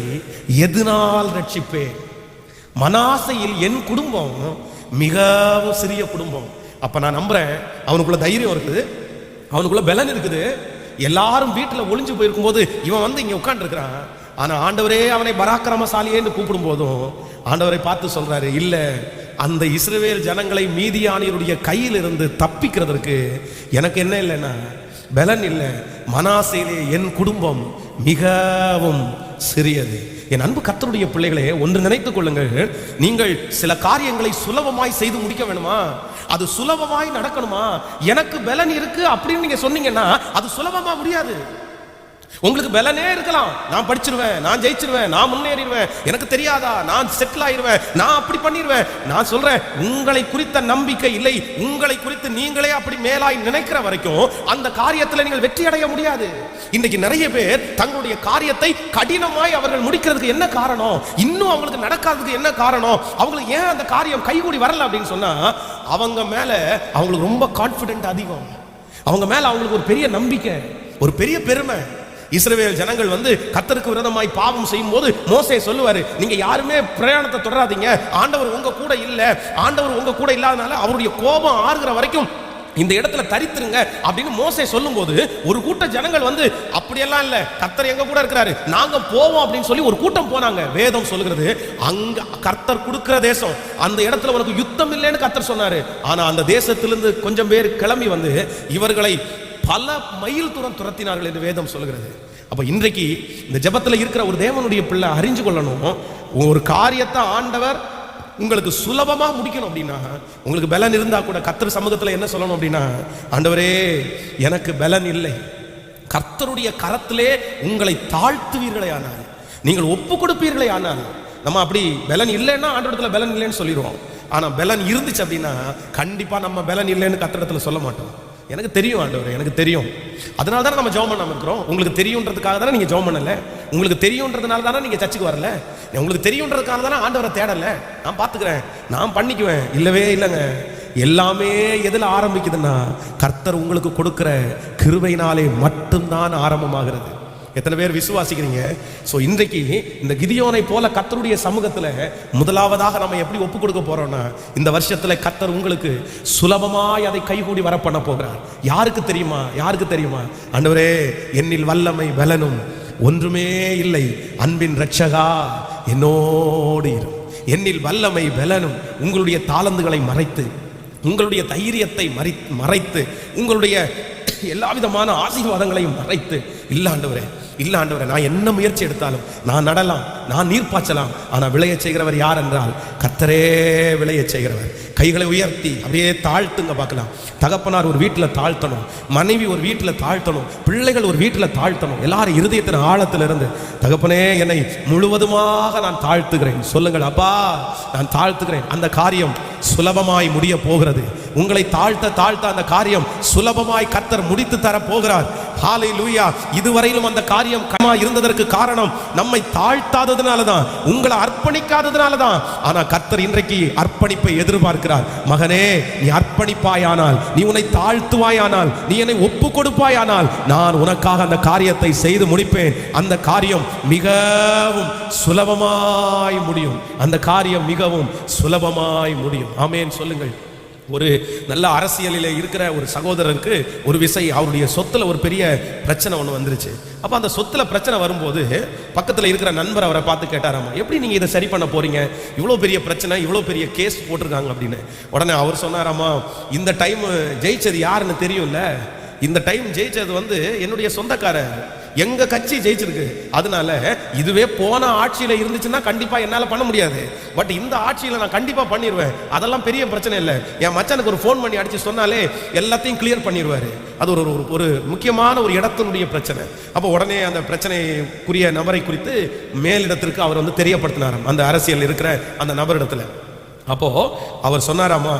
எதனால் ரட்சிப்பேன்? மனாசையில் என் குடும்பம் மிகவும் சிறிய குடும்பம். அப்ப நான் நம்புறேன் அவனுக்குள்ள தைரியம் இருக்குது, அவனுக்குள்ள பலன் இருக்குது. எல்லாரும் வீட்டுல ஒளிஞ்சு போயிருக்கும் போது இவன் வந்து இங்க உட்கார்ந்து இருக்கிறான். ஆனா ஆண்டவரே அவனை பராக்கிரமசாலியேன்னு கூப்பிடும் போதும் ஆண்டவரை பார்த்து சொல்றாரு, இல்ல, அந்த இஸ்ரவேல் ஜனங்களை மீதியானியருடைய கையில் இருந்து தப்பிக்கிறதுக்கு எனக்கு என்ன இல்லைன்னா பலன் இல்லை. மனாசேலே என் குடும்பம் மிகவும் சிறியது. என் அன்பு கர்த்தருடைய பிள்ளைகளே, ஒன்று நினைத்துக் கொள்ளுங்கள், நீங்கள் சில காரியங்களை சுலபமாய் செய்து முடிக்க வேணுமா? அது சுலபமாய் நடக்கணுமா? எனக்கு பலன் இருக்கு அப்படின்னு நீங்க சொன்னீங்கன்னா அது சுலபமா முடியாது. உங்களுக்கு பலனே இருக்கலாம், நான் படிச்சிருவேன், நான் ஜெயிச்சிருவேன், நான் முன்னேறிடுவேன், எனக்கு தெரியாதா, நான் செட்டில் ஆயிருவேன், நான் அப்படி பண்ணிடுவேன். நான் சொல்றேன், உங்களை குறித்த நம்பிக்கை இல்லை, உங்களை குறித்து நீங்களே அப்படி மேலாய் நினைக்கிற வரைக்கும் அந்த காரியத்தில் நீங்கள் வெற்றி அடைய முடியாது. இன்னைக்கு நிறைய பேர் தங்களுடைய காரியத்தை கடினமாய் அவர்கள் முடிக்கிறதுக்கு என்ன காரணம், இன்னும் அவங்களுக்கு நடக்காததுக்கு என்ன காரணம், அவங்களுக்கு ஏன் அந்த காரியம் கைகூடி வரல அப்படின்னு சொன்னா, அவங்க மேல அவங்களுக்கு ரொம்ப கான்பிடென்ட் அதிகம், அவங்க மேல அவங்களுக்கு ஒரு பெரிய நம்பிக்கை, ஒரு பெரிய பெருமை. இஸ்ரவேல் ஜனங்கள் வந்து கர்த்தருக்கு விரோதமாய் பாவம் செய்யும் போது மோசே சொல்லுவாரு, நீங்க யாருமே பிரயாணத்தை தொடராதீங்க, ஆண்டவர் உங்க கூட இல்ல, ஆண்டவர் உங்க கூட இல்லாதனால அவருடைய கோபம் ஆறுகிற வரைக்கும் இந்த இடத்துல தரித்துருங்க அப்படின்னு மோசே சொல்லும் போது ஒரு கூட்ட ஜனங்கள் வந்து அப்படியெல்லாம் இல்ல, கர்த்தர் எங்க கூட இருக்கிறாரு, நாங்க போவோம் அப்படின்னு சொல்லி ஒரு கூட்டம் போனாங்க. வேதம் சொல்லுகிறது, அங்க கர்த்தர் கொடுக்கிற தேசம், அந்த இடத்துல உனக்கு யுத்தம் இல்லைன்னு கர்த்தர் சொன்னாரு. ஆனா அந்த தேசத்திலிருந்து கொஞ்சம் பேர் கிளம்பி வந்து இவர்களை பல மைல் தூரம் துரத்தினார்கள் என்று வேதம் சொல்லுகிறது. அப்ப இன்றைக்கு இந்த ஜெபத்தில் இருக்கிற ஒரு தேவனுடைய பிள்ளை அறிஞ்சு கொள்ளணும், ஒரு காரியத்தை ஆண்டவர் உங்களுக்கு சுலபமா முடிக்கணும் அப்படின்னா, உங்களுக்கு பலன் இருந்தா கூட கர்த்தர் சமூகத்தில் என்ன சொல்லணும் அப்படின்னா, ஆண்டவரே எனக்கு பலன் இல்லை, கர்த்தருடைய கரத்திலே உங்களை தாழ்த்துவீர்களே ஆனால், நீங்கள் ஒப்பு கொடுப்பீர்களே ஆனால். நம்ம அப்படி பலன் இல்லைன்னா ஆண்டவரத்துல பலன் இல்லைன்னு சொல்லிடுவோம். ஆனா பலன் இருந்துச்சு அப்படின்னா கண்டிப்பா நம்ம பலன் இல்லைன்னு கர்த்தரிடத்துல சொல்ல மாட்டோம். எனக்கு தெரியும் ஆண்டவரே, எனக்கு தெரியும், அதனால தானே நம்ம ஜெபம் பண்ணாம இருக்கிறோம். உங்களுக்கு தெரியுன்றதுக்காக தானே நீங்க ஜெபம் பண்ணல, உங்களுக்கு தெரியுன்றதுனால தானே நீங்க சர்ச்சுக்கு வரல, உங்களுக்கு தெரியுன்றதுக்காக தானே ஆண்டவரை தேடல. நான் பாத்துக்கிறேன், நான் பண்ணிக்குவேன், இல்லவே இல்லைங்க. எல்லாமே எதுல ஆரம்பிக்குதுன்னா கர்த்தர் உங்களுக்கு கொடுக்கிற கிருபையினாலே மட்டும்தான் ஆரம்பமாகிறது. எத்தனை பேர் விசுவாசிக்கிறீங்க? சோ இன்றைக்கு இந்த கிதியோனை போல கர்த்தருடைய சமூகத்துல முதலாவதாக நம்ம எப்படி ஒப்பு கொடுக்க போறோம்னா, இந்த வருஷத்துல கர்த்தர் உங்களுக்கு சுலபமாய் அதை கைகூடி வர பண்ண போகிறார். யாருக்கு தெரியுமா? யாருக்கு தெரியுமா? ஆண்டவரே, என்னில் வல்லமை பலனும் ஒன்றுமே இல்லை, அன்பின் இரட்சகா என்னோடு இரு. என்னில் வல்லமை பலனும் உங்களுடைய தாளந்துகளை மறைத்து, உங்களுடைய தைரியத்தை மறைத்து, உங்களுடைய எல்லா விதமான ஆசீர்வாதங்களையும் மறைத்து, இல்ல ஆண்டவரே இல்ல ஆண்டவரே, நான் என்ன முயற்சி எடுத்தாலும் நான் நடலாம், நான் நீர் பாய்ச்சலாம், ஆனா விளைய செய்கிறவர் யார் என்றால் கர்த்தரே விளைய செய்கிறவர். கைகளை உயர்த்தி அப்படியே தாழ்த்துங்க பார்க்கலாம். தகப்பனார் ஒரு வீட்டில் தாழ்த்தணும், மனைவி ஒரு வீட்டில் தாழ்த்தணும், பிள்ளைகள் ஒரு வீட்டில் தாழ்த்தணும். எல்லாரும் இருதயத்தின் ஆழத்திலிருந்து தகப்பனே என்னை முழுவதுமாக நான் தாழ்த்துகிறேன் சொல்லுங்கள். அப்பா நான் தாழ்த்துகிறேன். அந்த காரியம் சுலபமாய் முடிய போகிறது. உங்களை தாழ்த்த தாழ்த்த அந்த காரியம் சுலபமாய் கர்த்தர் முடித்து தர போகிறார். ஹல்லேலூயா. இதுவரையிலும் அந்த காரியம் இருந்ததற்கு காரணம் நம்மை தாழ்த்தாததுனால தான், உங்களை அர்ப்பணிக்காததுனால தான். ஆனா கர்த்தர் இன்றைக்கு அர்ப்பணிப்பை எதிர்பார்க்கிறார். மகனே, நீ அர்ப்பணிப்பாயானால், நீ உன்னை தாழ்த்துவாயானால், நீ என்னை ஒப்பு கொடுப்பாயானால், நான் உனக்காக அந்த காரியத்தை செய்து முடிப்பேன். அந்த காரியம் மிகவும் சுலபமாய் முடியும். அந்த காரியம் மிகவும் சுலபமாய் முடியும். ஆமென் சொல்லுங்கள். ஒரு நல்ல அரசியலில் இருக்கிற ஒரு சகோதரருக்கு ஒரு விசை அவருடைய சொத்துல ஒரு பெரிய பிரச்சனை ஒன்று வந்துருச்சு. அப்போ அந்த சொத்துல பிரச்சனை வரும்போது பக்கத்தில் இருக்கிற நண்பர் அவரை பார்த்து கேட்டாராமா, எப்படி நீங்கள் இதை சரி பண்ண போறீங்க, இவ்வளோ பெரிய பிரச்சனை, இவ்வளோ பெரிய கேஸ் போட்டிருக்காங்க அப்படின்னு. உடனே அவர் சொன்னாராமா, இந்த டைம் ஜெயிச்சது யாருன்னு தெரியும்ல, இந்த டைம் ஜெயிச்சது என்னுடைய சொந்தக்காரர், எங்க கட்சி ஜெயிச்சிருக்கு. அதனால இதுவே போன ஆட்சியில இருந்துச்சுன்னா கண்டிப்பா என்னால பண்ண முடியாது, பட் இந்த ஆட்சியில நான் கண்டிப்பா பண்ணிடுவேன். அதெல்லாம் பெரிய பிரச்சனை இல்லை. என் மச்சானுக்கு ஒரு ஃபோன் பண்ணி அடிச்சு சொன்னாலே எல்லாத்தையும் கிளியர் பண்ணிடுவாரு. அது ஒரு முக்கியமான ஒரு இடத்தினுடைய பிரச்சனை. அப்போ உடனே அந்த பிரச்சனைக்குரிய நபரை குறித்து மேலிடத்திற்கு அவர் தெரியப்படுத்தினாராம், அந்த அரசியல் இருக்கிற அந்த நபரிடத்துல. அப்போ அவர் சொன்னாராமா,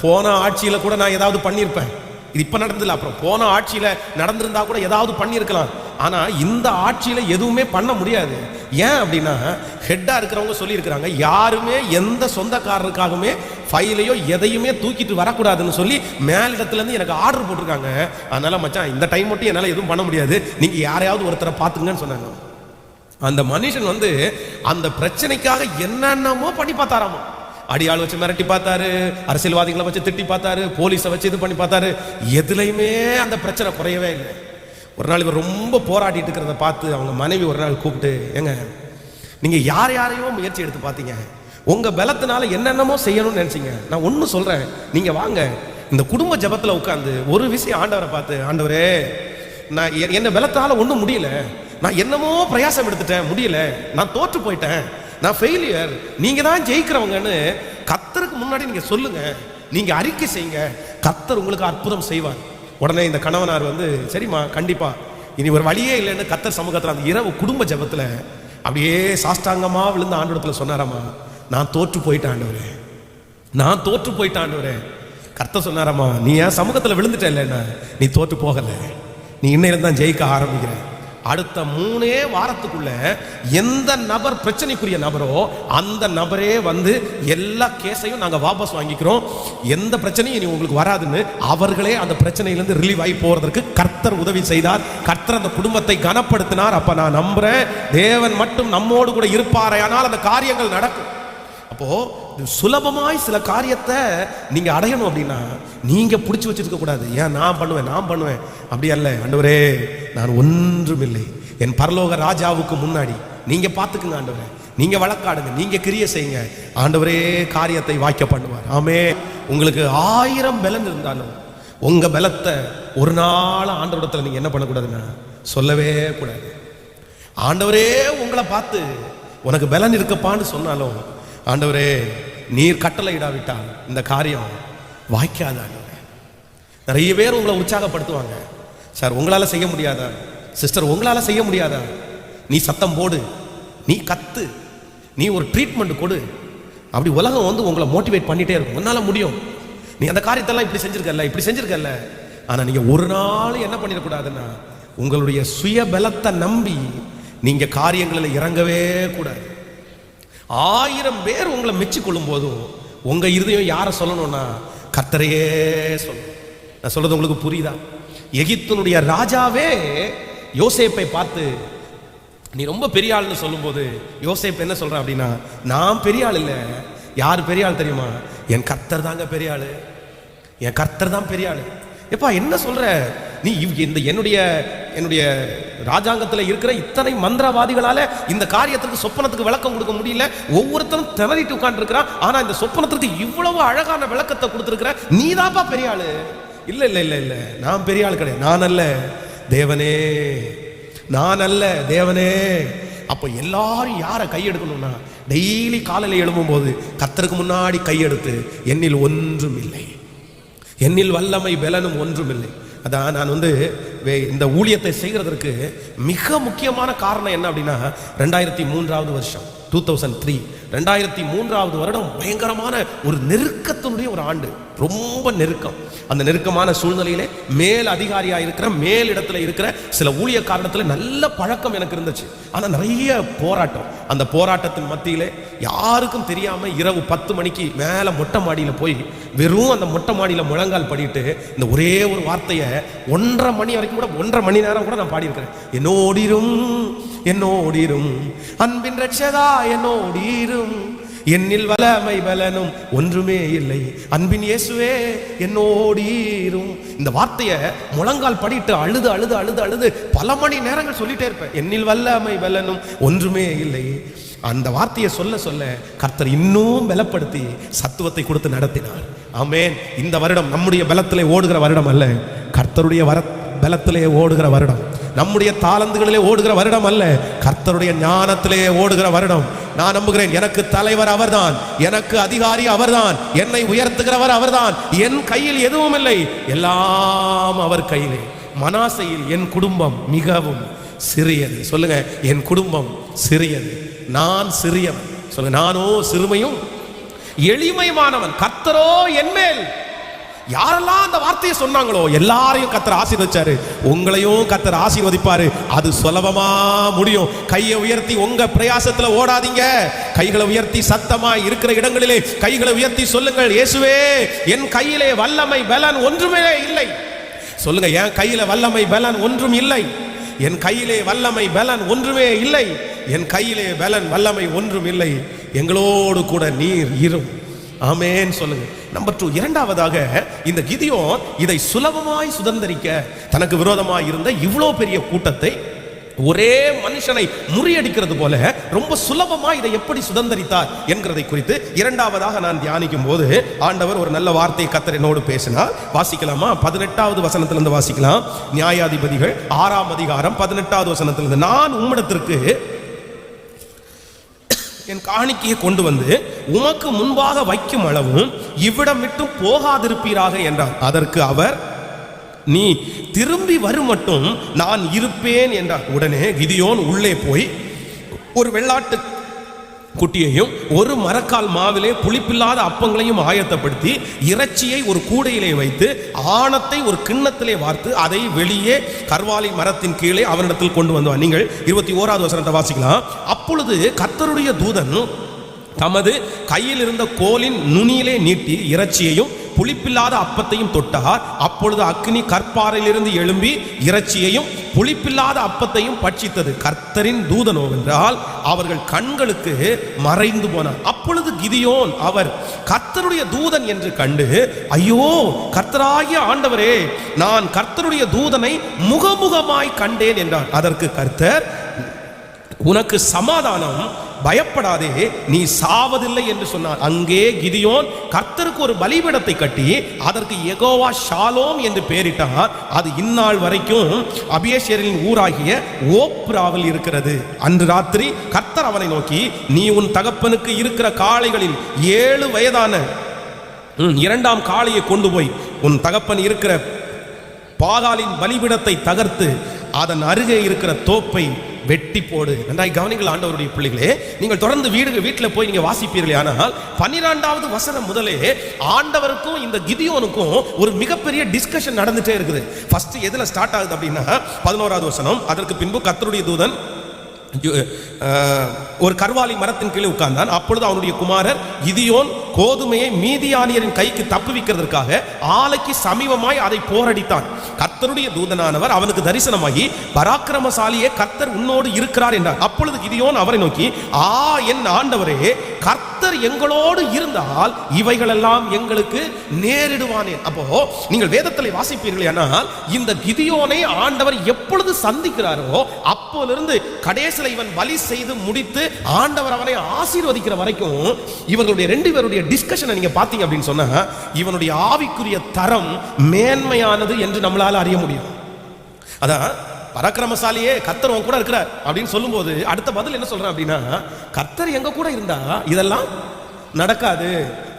போன ஆட்சியில கூட நான் ஏதாவது பண்ணியிருப்பேன், இது இப்ப நடந்ததில்ல, அப்புறம் போன ஆட்சியில நடந்திருந்தா கூட ஏதாவது பண்ணியிருக்கலாம், ஆனா இந்த ஆட்சியில எதுவுமே பண்ண முடியாது. ஏன் அப்படின்னா ஹெட்டா இருக்கிறவங்க சொல்லி இருக்கிறாங்க, யாருமே எந்த சொந்தக்காரருக்காகவுமே ஃபைலையோ எதையுமே தூக்கிட்டு வரக்கூடாதுன்னு சொல்லி மேலிடத்துல இருந்து எனக்கு ஆர்டர் போட்டிருக்காங்க. அதனால மச்சான் இந்த டைம் மட்டும் என்னால எதுவும் பண்ண முடியாது, நீங்க யாரையாவது ஒருத்தரை பாத்துங்கன்னு சொன்னாங்க. அந்த மனுஷன் அந்த பிரச்சனைக்காக என்னென்னமோ பண்ணி பார்த்தாராமோ. அடியாள் வச்சு மிரட்டி பார்த்தாரு, அரசியல்வாதிகளை வச்சு திட்டி பார்த்தாரு, போலீஸை வச்சு இது பண்ணி பார்த்தாரு, எதுலையுமே அந்த பிரச்சனை குறையவே இல்லை. ஒரு நாள் இவர் ரொம்ப போராடிட்டு இருக்கிறத பார்த்து அவங்க மனைவி ஒரு நாள் கூப்பிட்டு, ஏங்க நீங்க யாரையோ முயற்சி எடுத்து பார்த்தீங்க, உங்க பலத்தினால என்னென்னமோ செய்யணும்னு நினைச்சீங்க, நான் ஒன்னும் சொல்றேன், நீங்க வாங்க இந்த குடும்ப ஜபத்துல உட்கார்ந்து ஒரு விஷயம் ஆண்டவரை பார்த்து, ஆண்டவரே நான் என்ன பலத்தால ஒன்றும் முடியல, நான் என்னமோ பிரயாசம் எடுத்துட்டேன், முடியல, நான் தோற்று போயிட்டேன், நான் ஃபெயிலியர், நீங்க தான் ஜெயிக்கிறவங்கன்னு கர்த்தருக்கு முன்னாடி நீங்க சொல்லுங்க, நீங்க அறிக்கை செய்யுங்க, கர்த்தர் உங்களுக்கு அற்புதம் செய்வார். உடனே இந்த கணவனார் சரிம்மா கண்டிப்பா, இனி ஒரு வழியே இல்லைன்னு கர்த்தர் சமூகத்தில் அந்த இரவு குடும்ப ஜபத்துல அப்படியே சாஷ்டாங்கமா விழுந்த ஆண்டவரத்துல சொன்னாராமா, நான் தோற்று போயிட்டேன் ஆண்டவரே, நான் தோற்று போயிட்டேன் ஆண்டவரே. கர்த்தர் சொன்னாராமா, நீ என் சமூகத்தில் விழுந்துட்ட இல்லைன்னா நீ தோற்று போகல, நீ இன்னையில தான் ஜெயிக்க ஆரம்பிக்கிற. அடுத்த 3 வாரத்துக்குள்ள எந்த நபர் பிரச்சனைக்குரிய நபரோ அந்த நபரே எல்லா கேஸையும் நாங்க வாபஸ் வாங்கிக்கிறோம், எந்த பிரச்சனையும் இனி உங்களுக்கு வராதுன்னு அவர்களே அந்த பிரச்சனையிலிருந்து ரிலீவ் ஆகி போறதற்கு கர்த்தர் உதவி செய்தார். கர்த்தர் அந்த குடும்பத்தை கனப்படுத்தினார். அப்ப நான் நம்புறேன், தேவன் மட்டும் நம்மோடு கூட இருப்பாரையானால் அந்த காரியங்கள் நடக்கும். அப்போ சுலபமாய் சில காரியத்தை நீங்க அடையணும் அப்படின்னா நீங்க பிடிச்சி வச்சிருக்க கூடாது. ஏன் நான் பண்ணுவேன் அப்படி அல்ல. ஆண்டவரே நான் ஒன்றுமில்லை, என் பரலோக ராஜாவுக்கு முன்னாடி நீங்க பார்த்துக்குங்க ஆண்டவரே, நீங்க வழக்காடுங்க, நீங்க கிரியை செய்யுங்க, ஆண்டவரே காரியத்தை வாய்க்க பண்ணுவார். ஆமே. உங்களுக்கு 1000 பலன் இருந்தாலும் உங்க பலத்தை ஒரு நாள் ஆண்டவரிடத்துல நீங்க என்ன பண்ணக்கூடாதுன்னா சொல்லவே கூடாது. ஆண்டவரே உங்களை பார்த்து உனக்கு பலன் இருக்கப்பான்னு சொன்னாலும், ஆண்டவரே நீர் கட்டளை இடாவிட்டால் இந்த காரியம் வாய்க்காது ஆண்டவரே. நிறைய பேர் உங்களை உற்சாகப்படுத்துவாங்க, சார் உங்களால செய்ய முடியாதா, சிஸ்டர் உங்களால செய்ய முடியாதா, நீ சத்தம் போடு, நீ கத்து, நீ ஒரு ட்ரீட்மெண்ட் கொடு, அப்படி உலகம் உங்களை மோட்டிவேட் பண்ணிட்டே இருக்கும், உன்னால முடியும், நீ அந்த காரியத்தெல்லாம் இப்படி செஞ்சிருக்கல. ஆனா நீங்க ஒரு நாள் என்ன பண்ணிடக்கூடாதுன்னா உங்களுடைய சுய பலத்தை நம்பி நீங்க காரியங்களில் இறங்கவே கூடாது. 1000 பேர் உங்களை மெச்சு கொள்ளும் போதும் உங்க இருதயம் யாரை சொல்லணும்னா கர்த்தரையே சொல்லணும். நான் சொல்றது உங்களுக்கு புரியுதா? எகிப்தினுடைய ராஜாவே யோசேப்பை பார்த்து நீ ரொம்ப பெரிய ஆள்னு சொல்லும் போது யோசேப் என்ன சொல்றான் அப்படின்னா, நான் பெரிய ஆள் இல்லை, யார் பெரிய ஆள் தெரியுமா, என் கர்த்தர் தாங்க பெரிய ஆளு, என் கர்த்தர் தான் பெரிய ஆளு. எப்பா என்ன சொல்ற நீ, இந்த என்னுடைய ராஜாங்கத்தில் இருக்கிற இத்தனை மந்திரவாதிகளால இந்த காரியத்திற்கு சொப்பனத்துக்கு விளக்கம் கொடுக்க முடியல, ஒவ்வொருத்தரும் திணறிட்டு உட்கார்ந்து இருக்கிறான், ஆனா இந்த சொப்பனத்திற்கு இவ்வளவு அழகான விளக்கத்தை கொடுத்திருக்கிற நீதாப்பா பெரிய ஆளு. இல்ல இல்ல இல்ல இல்ல, நான் பெரிய ஆள் கிடையாது, நான் அல்ல, தேவனே நான் அல்ல தேவனே. அப்போ எல்லாரும் யாரை கையெடுக்கணும்னா, டெய்லி காலையில் எழும்பும் போது கர்த்தருக்கு முன்னாடி கையெடுத்து, என்னில் ஒன்றும் இல்லை, என்னில் வல்லமை பலனும் ஒன்றும் இல்லை. அதான் நான் இந்த ஊழியத்தை செய்கிறதற்கு மிக முக்கியமான காரணம் என்ன அப்படின்னா, 2003வது வருஷம் 2003 2003வது வருடம் பயங்கரமான ஒரு நெருக்கத்தினுடைய ஒரு ஆண்டு. ரொம்ப நெருக்கம். அந்த நெருக்கமான சூழ்நிலையிலே மேல் அதிகாரியா இருக்கிற, மேல் இடத்துல இருக்கிற சில ஊழிய காரணத்தில் நல்ல பழக்கம் எனக்கு இருந்துச்சு. ஆனால் நிறைய போராட்டம். அந்த போராட்டத்தின் மத்தியிலே யாருக்கும் தெரியாம இரவு 10 மணிக்கு மேல மொட்டை மாடியில போய் வெறும் அந்த மொட்டை மாடியில முழங்கால் படிட்டு இந்த ஒரே ஒரு வார்த்தையை 1:30 மணி வரைக்கும் கூட, 1:30 மணி நேரம் கூட நான் பாடியிருக்கிறேன். என்னோடிரும் என்னோடிரும் அன்பின் ரட்சகா என்னோடிரும், என்னில் வல்லமை பலனும் ஒன்றுமே இல்லை, அன்பின் இயேசுவே என்னோடீரும். இந்த வார்த்தையை முழங்கால் படிட்டு அழுது அழுது அழுது அழுது பல மணி நேரங்கள் சொல்லிட்டே இருப்பேன். என்னில் வல்லமை பலனும் ஒன்றுமே இல்லை. அந்த வார்த்தையை சொல்ல சொல்ல கர்த்தர் இன்னும் பலப்படுத்தி சத்துவத்தை கொடுத்து நடத்தினார். ஆமென். இந்த வருடம் நம்முடைய பலத்திலே ஓடுகிற வருடம் அல்ல, கர்த்தருடைய பலத்திலே ஓடுகிற வருடம். நம்முடைய தாளந்துகளிலே ஓடுகிற வருடம் அல்ல, கர்த்தருடைய ஞானத்திலே ஓடுகிற வருடம். நான் நம்புகிறேன், எனக்கு தலைவர் அவர்தான், எனக்கு அதிகாரி அவர்தான், என்னை உயர்த்துகிறவர் அவர்தான். என் கையில் எதுவும் இல்லை, எல்லாம் அவர் கையிலே. மனாசையில் என் குடும்பம் மிகவும் சிறியது. சொல்லுங்க, என் குடும்பம் சிறியது, நான் சிறியவன். சொல்லுங்க, நானோ சிறுமையும் எளிமையுமானவன், கர்த்தரோ என் மேல். யாரெல்லாம் அந்த வார்த்தையை சொன்னாங்களோ எல்லாரையும் கர்த்தர் ஆசீர்வதிச்சாரு. உங்களையும் கர்த்தர் ஆசீர்வதிப்பாரு. அது சுலபமா முடியும். கையை உயர்த்தி உங்க பிரயாசத்துல ஓடாதீங்க. கைகளை உயர்த்தி சத்தமா இருக்கிற இடங்களிலே கைகளை உயர்த்தி சொல்லுங்கள், இயேசுவே என் கையிலே வல்லமை பலன் ஒன்றுமே இல்லை. சொல்லுங்க, என் கையில வல்லமை பலன் ஒன்றும் இல்லை, என் கையிலே வல்லமை பலன் ஒன்றுமே இல்லை, என் கையிலே பலன் வல்லமை ஒன்றும் இல்லை, எங்களோடு கூட நீர் இரும். ஆமென். சொல்லுங்க. நம்பர் 2, இரண்டாவதாக இந்த கிதியோன் இதை சுலபமாய் சுதந்தரிக்க, தனக்கு விரோதமாய் இருந்த இவ்வளோ பெரிய கூட்டத்தை ஒரே மனுஷனை முறியடிக்கிறது போல ரொம்ப சுலபமா இதை எப்படி சுதந்தரித்தார் என்கிறதை குறித்து இரண்டாவதாக நான் தியானிக்கும் போது ஆண்டவர் ஒரு நல்ல வார்த்தையை கர்த்தர் என்னோடு பேசினார். வாசிக்கலாமா? 18வது வசனத்திலிருந்து வாசிக்கலாம். நியாயாதிபதிகள் 6ஆம் அதிகாரம் 18வது வசனத்திலிருந்து. நான் உம்மிடத்திற்கு என் காணிக்கையை கொண்டு வந்து உமக்கு முன்பாக வைக்கும் அளவும் இவ்விடம் விட்டு போகாதிருப்பீராக என்றார். அதற்கு அவர், நீ திரும்பி வரும் மட்டும் நான் இருப்பேன் என்றார். உடனே கிதியோன் உள்ளே போய் ஒரு வெள்ளாட்டு குட்டியையும் ஒரு மரக்கால் மாவிலே புளிப்பில்லாத அப்பங்களையும் ஆயத்தப்படுத்தி இறைச்சியை ஒரு கூடையிலே வைத்து ஆணத்தை ஒரு கிண்ணத்திலே வார்த்து அதை வெளியே கர்வாலி மரத்தின் கீழே அவனிடத்தில் கொண்டு வந்தார். நீங்கள் 21வது வசனத்தை வாசிக்கலாம். அப்பொழுது கர்த்தருடைய தூதன் தமது கையில் இருந்த கோலின் நுனியிலே நீட்டி இறைச்சியையும் புளிப்பில்லாத அப்பத்தையும் தொட்டார். அப்பொழுது அக்னி கற்பாறையிலிருந்து எழும்பி இறைச்சியையும் புளிப்பில்லாத அப்பத்தையும் பட்சித்தது. கர்த்தரின் தூதனோ என்றால் அவர்கள் கண்களுக்கு மறைந்து போனார். அப்பொழுது கிதியோன் அவர் கர்த்தருடைய தூதன் என்று கண்டு, ஐயோ கர்த்தராகிய ஆண்டவரே, நான் கர்த்தருடைய தூதனை முகமுகமாய் கண்டேன் என்றார். அதற்கு கர்த்தர், உனக்கு சமாதானம், பயப்படாதே, நீ சாவதில்லை என்று சொன்னார். அங்கே கிதியோன் கர்த்தருக்கு ஒரு பலிபீடத்தை கட்டி அதற்கு யெகோவா ஷாலோம் என்று பெயரிட்டார். அது இந்நாள் வரைக்கும் அபியேசேரின் ஊராகிய ஓப்ராவில் இருக்கிறது. அன்று ராத்திரி கர்த்தர் அவனை நோக்கி, நீ உன் தகப்பனுக்கு இருக்கிற காளைகளில் 7 வயதான 2ஆம் காளையை கொண்டு போய் உன் தகப்பன் இருக்கிற பாகாலின் பலிபீடத்தை தகர்த்து அதன் அருகே இருக்கிற தோப்பை வெட்டி போடு. நன்றாய் கவனிங்கள் ஆண்டவருடைய பிள்ளைகளே, நீங்கள் தொடர்ந்து வீட்டில் போய் நீங்க வாசிப்பீர்களே. ஆனால் 12வது வசனம் முதலே ஆண்டவருக்கும் இந்த கிதியோனுக்கும் ஒரு மிகப்பெரிய டிஸ்கஷன் நடந்துட்டே இருக்குது. ஃபர்ஸ்ட் எதுல ஸ்டார்ட் ஆகுது அப்படின்னா 11வது வசனம். அதற்கு பின்பு கர்த்தருடைய தூதன் ஒரு கர்வாலி மரத்தின் கீழே உட்கார்ந்தான். அப்பொழுது அவனுடைய குமாரர் கிதியோன் கோதுமையை மீதியானியரின் கைக்கு தப்புவிக்கிறதற்காக ஆலைக்கு சமீபமாய் அதை போரடித்தான். கர்த்தருடைய தூதனானவர் அவனுக்கு தரிசனமாகி, பராக்கிரமசாலியே, கர்த்தர் உன்னோடு இருக்கிறார் என்றார். அப்பொழுது கிதியோன் அவரை நோக்கி, என் ஆண்டவரே, கர்த்தர் எங்களோடு இருந்தால் இவைகளெல்லாம் எங்களுக்கு நேரிடுவானே. அப்போ நீங்கள் வேதத்தில் வாசிப்பீர்கள். ஆனால் இந்த கிதியோனை ஆண்டவர் எப்பொழுது சந்திக்கிறாரோ அப்போலிருந்து கடைசியில் இவன் பலி செய்து முடித்து ஆண்டவர் அவனை ஆசீர்வதிக்கிற வரைக்கும் இவர்களுடைய 2 பேருடைய டிஸ்கஷனை நீங்க பாத்தீங்க அப்படின்னு சொன்னா, இவனுடைய ஆவிக்குரிய தரம் மேன்மையானது என்று நம்மளால அறிய முடியும். அதான் பராக்கிரமசாலியே கர்த்தர் உன் கூட இருக்கிறார் அப்படின்னு சொல்லும்போது அடுத்த பதில் என்ன சொல்றேன் அப்படின்னா, கர்த்தர் எங்க கூட இருந்தா இதெல்லாம் நடக்காது.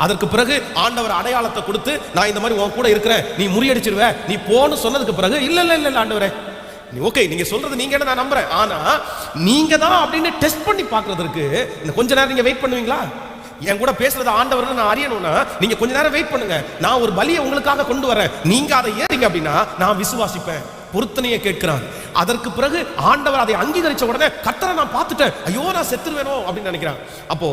அதற்கு பிறகு ஆண்டவர் அடையாளத்தை கொடுத்து நான் இந்த மாதிரி உன் கூட இருக்கிறேன், நீ முறியடிச்சிருவ, நீ போன்னு சொன்னதுக்கு பிறகு இல்ல இல்ல இல்ல ஆண்டவரே ஓகே நீங்க சொல்றது நீங்க நான் நம்புறேன், ஆனா நீங்க தான் அப்படின்னு டெஸ்ட் பண்ணி பார்க்கிறதுக்கு கொஞ்ச நேரம் நீங்க வெயிட் பண்ணுவீங்களா? என் கூட பேசுறது ஆண்டவர் நான் அறியணும்னா நீங்க கொஞ்ச நேரம் வெயிட் பண்ணுங்க, நான் ஒரு பலியை உங்களுக்காக கொண்டு வரேன், நீங்க அதை ஏறீங்க அப்படின்னா நான் விசுவாசிப்பேன். பொருத்தனையை கேட்கிறான். அதற்கு பிறகு ஆண்டவர் அதை அங்கீகரிச்ச உடனே கர்த்தரை நான் பார்த்துட்டேன், ஐயோ நான் செத்துருவேனோ அப்படின்னு நினைக்கிறான். அப்போ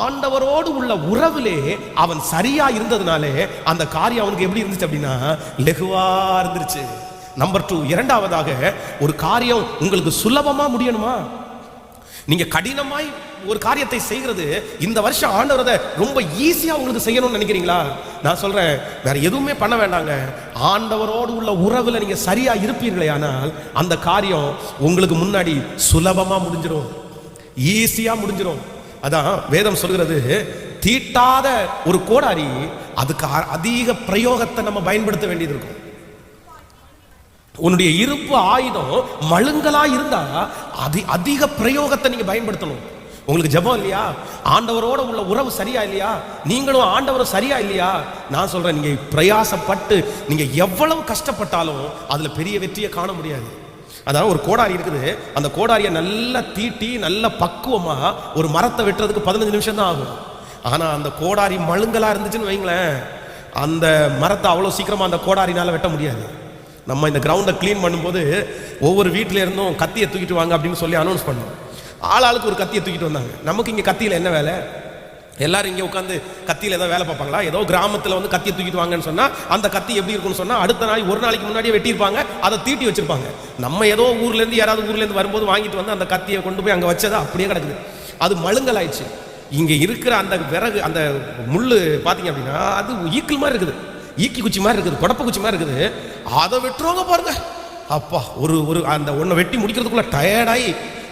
ஆண்டவரோடு உள்ள உறவிலே அவன் சரியா இருந்ததுனாலே அந்த காரியம் அவனுக்கு எப்படி இருந்துச்சு அப்படின்னா லெகுவா இருந்துருச்சு. நம்பர் 2, இரண்டாவதாக ஒரு காரியம் உங்களுக்கு சுலபமா முடியணுமா? நீங்க கடினமாய் ஒரு காரியத்தை செய்கிறது இந்த வருஷம் ஆண்டவரதை ரொம்ப ஈஸியா உங்களுக்கு செய்யணும்னு நினைக்கிறீங்களா? நான் சொல்றேன் வேற எதுவுமே பண்ண வேண்டாங்க. ஆண்டவரோடு உள்ள உறவுல நீங்க சரியா இருப்பீர்களே ஆனால் அந்த காரியம் உங்களுக்கு முன்னாடி சுலபமா முடிஞ்சிடும், ஈஸியா முடிஞ்சிடும். அதான் வேதம் சொல்கிறது, தீட்டாத ஒரு கோடாரி அதுக்கு அதிக பிரயோகத்தை நம்ம பயன்படுத்த வேண்டியது இருக்கும். உன்னுடைய இருப்பு ஆயுதம் மழுங்கலா இருந்தா அதிக பிரயோகத்தை நீங்க பயன்படுத்தணும். உங்களுக்கு ஜெபம் இல்லையா? ஆண்டவரோட உள்ள உறவு சரியா இல்லையா? நீங்களும் ஆண்டவரும் சரியா இல்லையா? நான் சொல்றேன், நீங்க பிரயாசப்பட்டு நீங்க எவ்வளவு கஷ்டப்பட்டாலும் அதுல பெரிய வெற்றியை காண முடியாது. அதாவது ஒரு கோடாரி இருக்குது, அந்த கோடாரியை நல்லா தீட்டி நல்ல பக்குவமா ஒரு மரத்தை வெட்டுறதுக்கு 15 நிமிஷம் தான் ஆகும். ஆனா அந்த கோடாரி மழுங்கலா இருந்துச்சுன்னு வைங்களேன், அந்த மரத்தை அவ்வளவு சீக்கிரமா அந்த கோடாரினால வெட்ட முடியாது. நம்ம இந்த கிரவுண்டை கிளீன் பண்ணும்போது ஒவ்வொரு வீட்டில இருந்தும் கத்தியை தூக்கிட்டு வாங்க அப்படின்னு சொல்லி அனௌன்ஸ் பண்ணோம். ஆளாளுக்கு ஒரு கத்தியை தூக்கிட்டு வந்தாங்க. நமக்கு இங்கே கத்தியில் என்ன வேலை? எல்லாரும் இங்கே உட்காந்து கத்தியில் ஏதோ வேலை பார்ப்பாங்களா? ஏதோ கிராமத்தில் வந்து கத்தியை தூக்கிட்டு வாங்கன்னு சொன்னால் அந்த கத்தி எப்படி இருக்குன்னு சொன்னால் அடுத்த நாள் ஒரு நாளைக்கு முன்னாடியே வெட்டியிருப்பாங்க, அதை தீட்டி வச்சிருப்பாங்க. நம்ம ஏதோ ஊர்லேருந்து யாராவது ஊர்லேருந்து வரும்போது வாங்கிட்டு வந்து அந்த கத்தியை கொண்டு போய் அங்கே வச்சதா அப்படியே கிடக்குது. அது மழுங்கலாயிடுச்சு. இங்கே இருக்கிற அந்த விறகு அந்த முள் பார்த்தீங்க அப்படின்னா அது ஈக்கிள் மாதிரி இருக்குது, ஈக்கி குச்சி மாதிரி இருக்குது, கொடப்ப குச்சி மாதிரி இருக்குது. அதை வெட்டுறவங்க பாருங்க, அப்பா ஒரு அந்த ஒன்றை வெட்டி முடிக்கிறதுக்குள்ள டயர்டாகி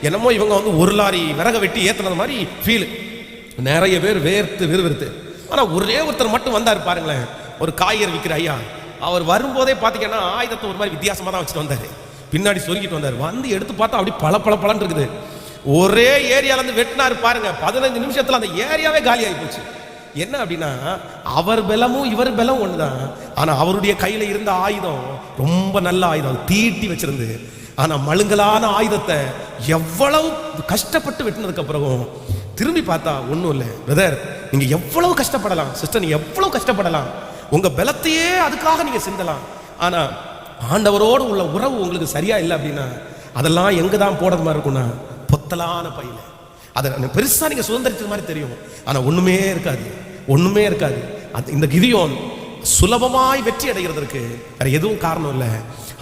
என்னமோ இவங்க வந்து ஒரு லாரி விறக வெட்டி ஏத்துனது மாதிரி ஃபீல். நிறைய பேர் வேர்த்து விறுவிறுத்து. ஆனால் ஒரே ஒருத்தர் மட்டும் வந்தார் பாருங்களேன், ஒரு காய்கறி விற்கிற ஐயா. அவர் வரும்போதே பார்த்தீங்கன்னா ஆயுதத்தை ஒரு மாதிரி வித்தியாசமாக தான் வச்சுட்டு வந்தார், பின்னாடி சொருகிட்டு வந்தார். வந்து எடுத்து பார்த்தா அப்படி பல இருக்குது. ஒரே ஏரியாவிலேருந்து வெட்டினாரு பாருங்க, 15 நிமிஷத்தில் அந்த ஏரியாவே காலி ஆகி போச்சு. என்ன அப்படின்னா அவர் பலமும் இவர் பலம் ஒண்ணுதான். ஆனா அவருடைய கையில இருந்த ஆயுதம் ரொம்ப நல்ல ஆயுதம், தீட்டி வச்சிருந்து. ஆனா மழுங்கலான ஆயுதத்தை எவ்வளவு கஷ்டப்பட்டு வெட்டினதுக்கு அப்புறம் திரும்பி பார்த்தா ஒண்ணும் இல்லை. பிரதர், நீங்க எவ்வளவு கஷ்டப்படலாம், சிஸ்டர் நீங்க எவ்வளவு கஷ்டப்படலாம், உங்க பலத்தையே அதுக்காக நீங்க சிந்தலாம். ஆனா ஆண்டவரோடு உள்ள உறவு உங்களுக்கு சரியா இல்லை அப்படின்னா அதெல்லாம் எங்க தான் போடுறது மாதிரி இருக்கும்னா பொத்தலான பையில. அதை பெருசா நீங்க சுதந்திரிச்சது மாதிரி தெரியும், ஆனா ஒண்ணுமே இருக்காது, ஒண்ணுமே இருக்காது. இந்த கிதியோன் சுலபமாய் வெற்றி அடைகிறதுக்கு வேற எதுவும் காரணம் இல்லை,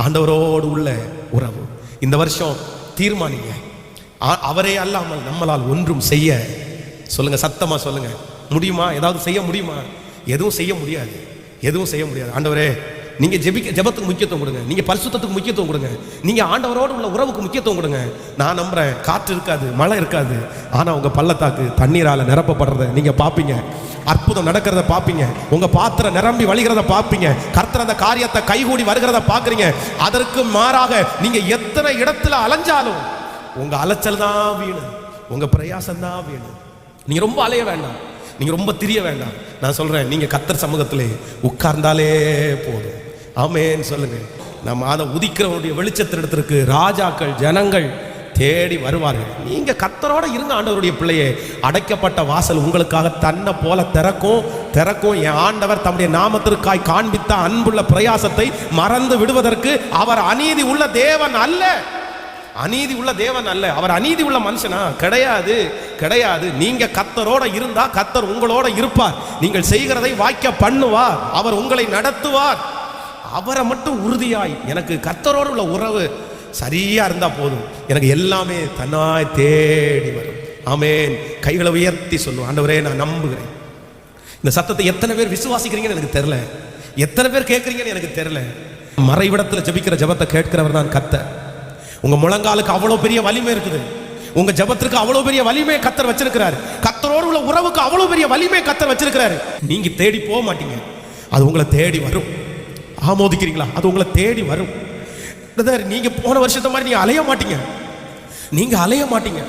ஆண்டவரோடு உள்ள உறவு. இந்த வருஷம் தீர்மானிங்க, அவரே அல்லாமல் நம்மளால் ஒன்றும் செய்ய சொல்லுங்க, சத்தமா சொல்லுங்க. முடியுமா? ஏதாவது செய்ய முடியுமா? எதுவும் செய்ய முடியாது, எதுவும் செய்ய முடியாது. ஆண்டவரே நீங்க ஜெபத்துக்கு முக்கியத்துவம் கொடுங்க, நீங்க பரிசுத்தத்துக்கு முக்கியத்துவம் கொடுங்க, நீங்க ஆண்டவரோடு உள்ள உறவுக்கு முக்கியத்துவம் கொடுங்க. நான் நம்புறேன், காற்று இருக்காது, மழை இருக்காது, ஆனா உங்க பள்ளத்தாக்கு தண்ணீரால நிரப்பப்படுறத நீங்க பாப்பீங்க, அற்புதம் நடக்கிறத பாப்பீங்க, உங்க பாத்திரம் நிரம்பி வழிகிறத பாப்பீங்க, கர்த்தர் அந்த காரியத்தை கைகூடி வருகிறத பாக்குறீங்க. அதற்கு மாறாக நீங்க எத்தனை இடத்துல அலைஞ்சாலும் உங்க அலைச்சல் தான் வீணு, உங்க பிரயாசம் தான் வீணு. நீங்க ரொம்ப அலைய வேண்டாம், நீங்க ரொம்ப திரிய வேண்டாம். நான் சொல்றேன், நீங்க கர்த்தர் சமூகத்திலே உட்கார்ந்தாலே போதும். ஆமென் சொல்லுங்க. நம்ம அதை உதிக்கிறவருடைய வெளிச்சத்திடத்திற்கு ராஜாக்கள் ஜனங்கள் தேடி வருவார்கள். நீங்க கர்த்தரோட இருங்க ஆண்டவருடைய பிள்ளையே. அடைக்கப்பட்ட வாசல் உங்களுக்காக தன்னை போல திறக்கும். என் ஆண்டவர் தம்முடைய நாமத்திற்காய் காண்பித்த அன்புள்ள பிரயாசத்தை மறந்து விடுவதற்கு அவர் அநீதி உள்ள தேவன் அல்ல, அநீதி உள்ள தேவன் அல்ல. அவர் அநீதி உள்ள மனுஷனா? கிடையாது, கிடையாது. நீங்க கர்த்தரோட இருந்தா கர்த்தர் உங்களோட இருப்பார், நீங்கள் செய்கிறதை வாய்க்க பண்ணுவார், அவர் உங்களை நடத்துவார். அவரை மட்டும் உறுதியாய் எனக்கு கர்த்தரோடு உள்ள உறவு சரியா இருந்தா போதும், எனக்கு எல்லாமே தன்னாய் தேடி வரும். ஆமென். கைகளை உயர்த்தி சொல்லுவோம், ஆண்டவரே நான் நம்புகிறேன். இந்த சத்தத்தை எத்தனை பேர் விசுவாசிக்கிறீங்கன்னு எனக்கு தெரியல, எத்தனை பேர் கேட்கறீங்கன்னு எனக்கு தெரியல. மறைவிடத்தில் ஜெபிக்கிற ஜெபத்தை கேட்கிறவர் தான் கர்த்தர். உங்க முழங்காலுக்கு அவ்வளவு பெரிய வலிமை இருக்குது, உங்க ஜெபத்திற்கு அவ்வளவு பெரிய வலிமை கர்த்தர் வச்சிருக்கிறார், கர்த்தரோடு உள்ள உறவுக்கு அவ்வளவு பெரிய வலிமை கர்த்தர் வச்சிருக்கிறாரு. நீங்க தேடி போக மாட்டீங்க, அது உங்களை தேடி வரும். ஆமோதிக்கிறீங்களா? அது உங்களை தேடி வரும். பிரதர், நீங்க போன வருஷத்த மாதிரி நீங்க அலைய மாட்டீங்க, நீங்க அலைய மாட்டீங்க.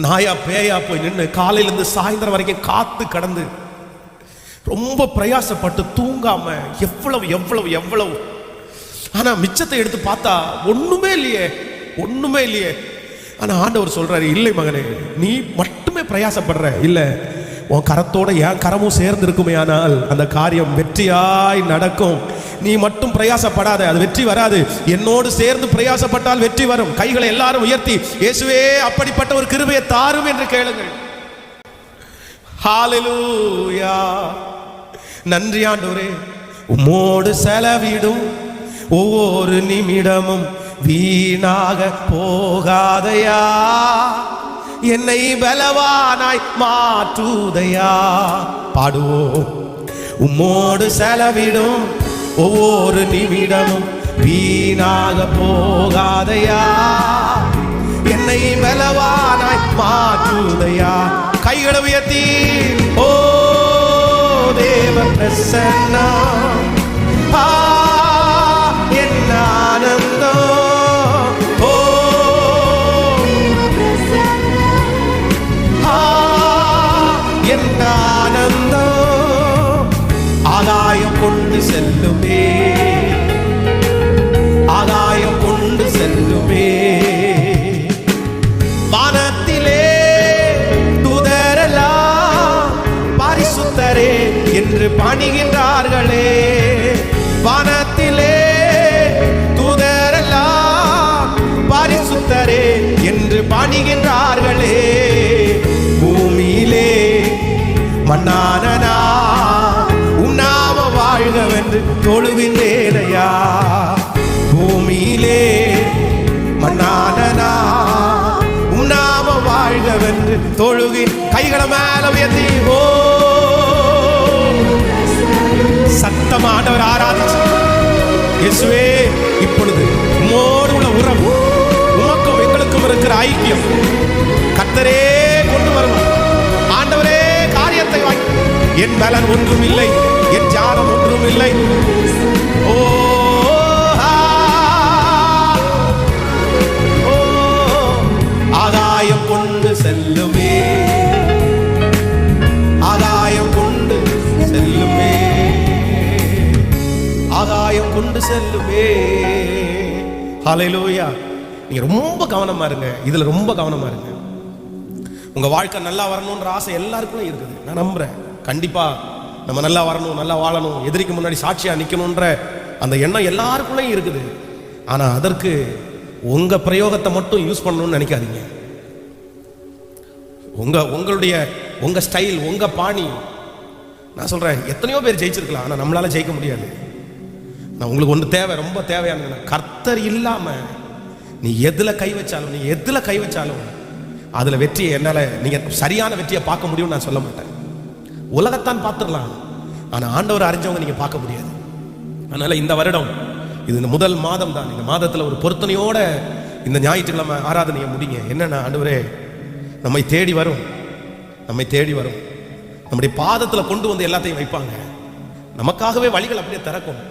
நாயா பேயா போய் நின்று காலையிலேருந்து சாயந்தரம் வரைக்கும் காத்து கடந்து ரொம்ப பிரயாசப்பட்டு தூங்காம எவ்வளவு எவ்வளவு எவ்வளவு. ஆனா மிச்சத்தை எடுத்து பார்த்தா ஒண்ணுமே இல்லையே, ஒண்ணுமே இல்லையே. ஆனா ஆண்டவர் சொல்றாரு, இல்லை மகனே, நீ மட்டுமே பிரயாசப்படுற இல்ல, உன் கரத்தோட என் கரமும் சேர்ந்து இருக்குமே, ஆனால் அந்த காரியம் வெற்றியாய் நடக்கும். நீ மட்டும் பிரயாசப்படாத, அது வெற்றி வராது. என்னோடு சேர்ந்து பிரயாசப்பட்டால் வெற்றி வரும். கைகளை எல்லாரும் உயர்த்தி இயேசுவே அப்படிப்பட்ட ஒரு கிருபையை தாரும் என்று கேளுங்கள். ஹalleluya. நன்றி ஆண்டவரே, உம்மோடு செலவிடும் ஒவ்வொரு நிமிடமும் வீணாக போகாதையா, என்னை பலவானாய் மாற்றுதையா. பாடுவோம். உம்மோடு செலவிடும் ஒவ்வொரு நிமிடமும் வீணாக போகாதையா, என்னை பலவானாய் மாற்றுதையா. கைகளை உயர்த்தி ஓ தேவ பிரசன்னம், என்ன ஆனந்தம், ஓ என்ன ஆனந்தம். ஆகாயம் கொண்டு செல்லுமே, ஆகாயம் கொண்டு செல்லுமே. வானத்திலே தூதரெல்லாம் பரிசுத்தரே என்று பணிகின்றார்களே. வானத்திலே தூதரெல்லாம் பரிசுத்தரே என்று பணிகின்றார்களே. பூமியிலே மன்னானனா உன்னாம வாழ்கவென்று தொழுகின்றேனையா. பூமியிலே மன்னானனா உன்னாம வாழ்கவென்று தொழுகின். கைகளை மேல உயர்த்தி ஓ சத்தமானவர் ஆராதிச்சு, இயேசுவே இப்பொழுது உம்மோடு உள்ள உறவு, உமக்கும் எங்களுக்கும் இருக்கிற ஐக்கியம் கர்த்தரே கொண்டு வருவார். ஆண்டவரே காரியத்தை வாங்கி, என் பலன் ஒன்றும் இல்லை, என் ஞானம் ஒன்றும் இல்லை. ஓ ஆகாயம் கொண்டு செல்லுமே, ஆகாயம் கொண்டு செல்லுமே, ஆகாயம் கொண்டு செல்லுமே. ஹல்லேலூயா. நீங்க ரொம்ப கவனமா இருங்க, இதுல ரொம்ப கவனமா இருங்க. உங்க வாழ்க்கை நல்லா வரணும்ன்ற ஆசை எல்லாருக்கும் இருக்குது, நான் நம்புறேன். கண்டிப்பா நம்ம நல்லா வரணும், நல்லா வாழணும், எதிரிக்கு முன்னாடி சாட்சியா நிக்கணும்ன்ற அந்த எண்ணம் எல்லாருக்குள்ளேயும் இருக்குது. ஆனா அதற்கு உங்க பிரயோகத்தை மட்டும் யூஸ் பண்ணணும்னு நினைக்காதீங்க. உங்க ஸ்டைல், உங்க பாணி. நான் சொல்றேன், எத்தனையோ பேர் ஜெயிச்சிருக்கலாம், ஆனா நம்மளால ஜெயிக்க முடியாது. நான் உங்களுக்கு ஒன்று தேவை, ரொம்ப தேவையான, கர்த்தர் இல்லாம நீ எதுல கை வச்சாலும், நீ எதுல கை வச்சாலும் அதுல வெற்றியை என்னால, நீங்க சரியான வெற்றியை பார்க்க முடியும்னு நான் சொல்ல மாட்டேன். உலகத்தான் பார்த்துடலாம், ஆனா ஆண்டவர் அறிஞ்சவங்க நீங்க பார்க்க முடியாது. அதனால இந்த வருடம் இது இந்த முதல் மாதம் தான். இந்த மாதத்துல ஒரு பொருத்தனையோட இந்த ஞாயிற்றுக்கிழமை ஆராதனையை முடிங்க. என்னன்னா, ஆண்டவரே நம்மை தேடி வரும், நம்மை தேடி வரும், நம்முடைய பாதத்துல கொண்டு வந்து எல்லாத்தையும் வைப்பாங்க. நமக்காகவே வழிகள் அப்படியே திறக்கும்.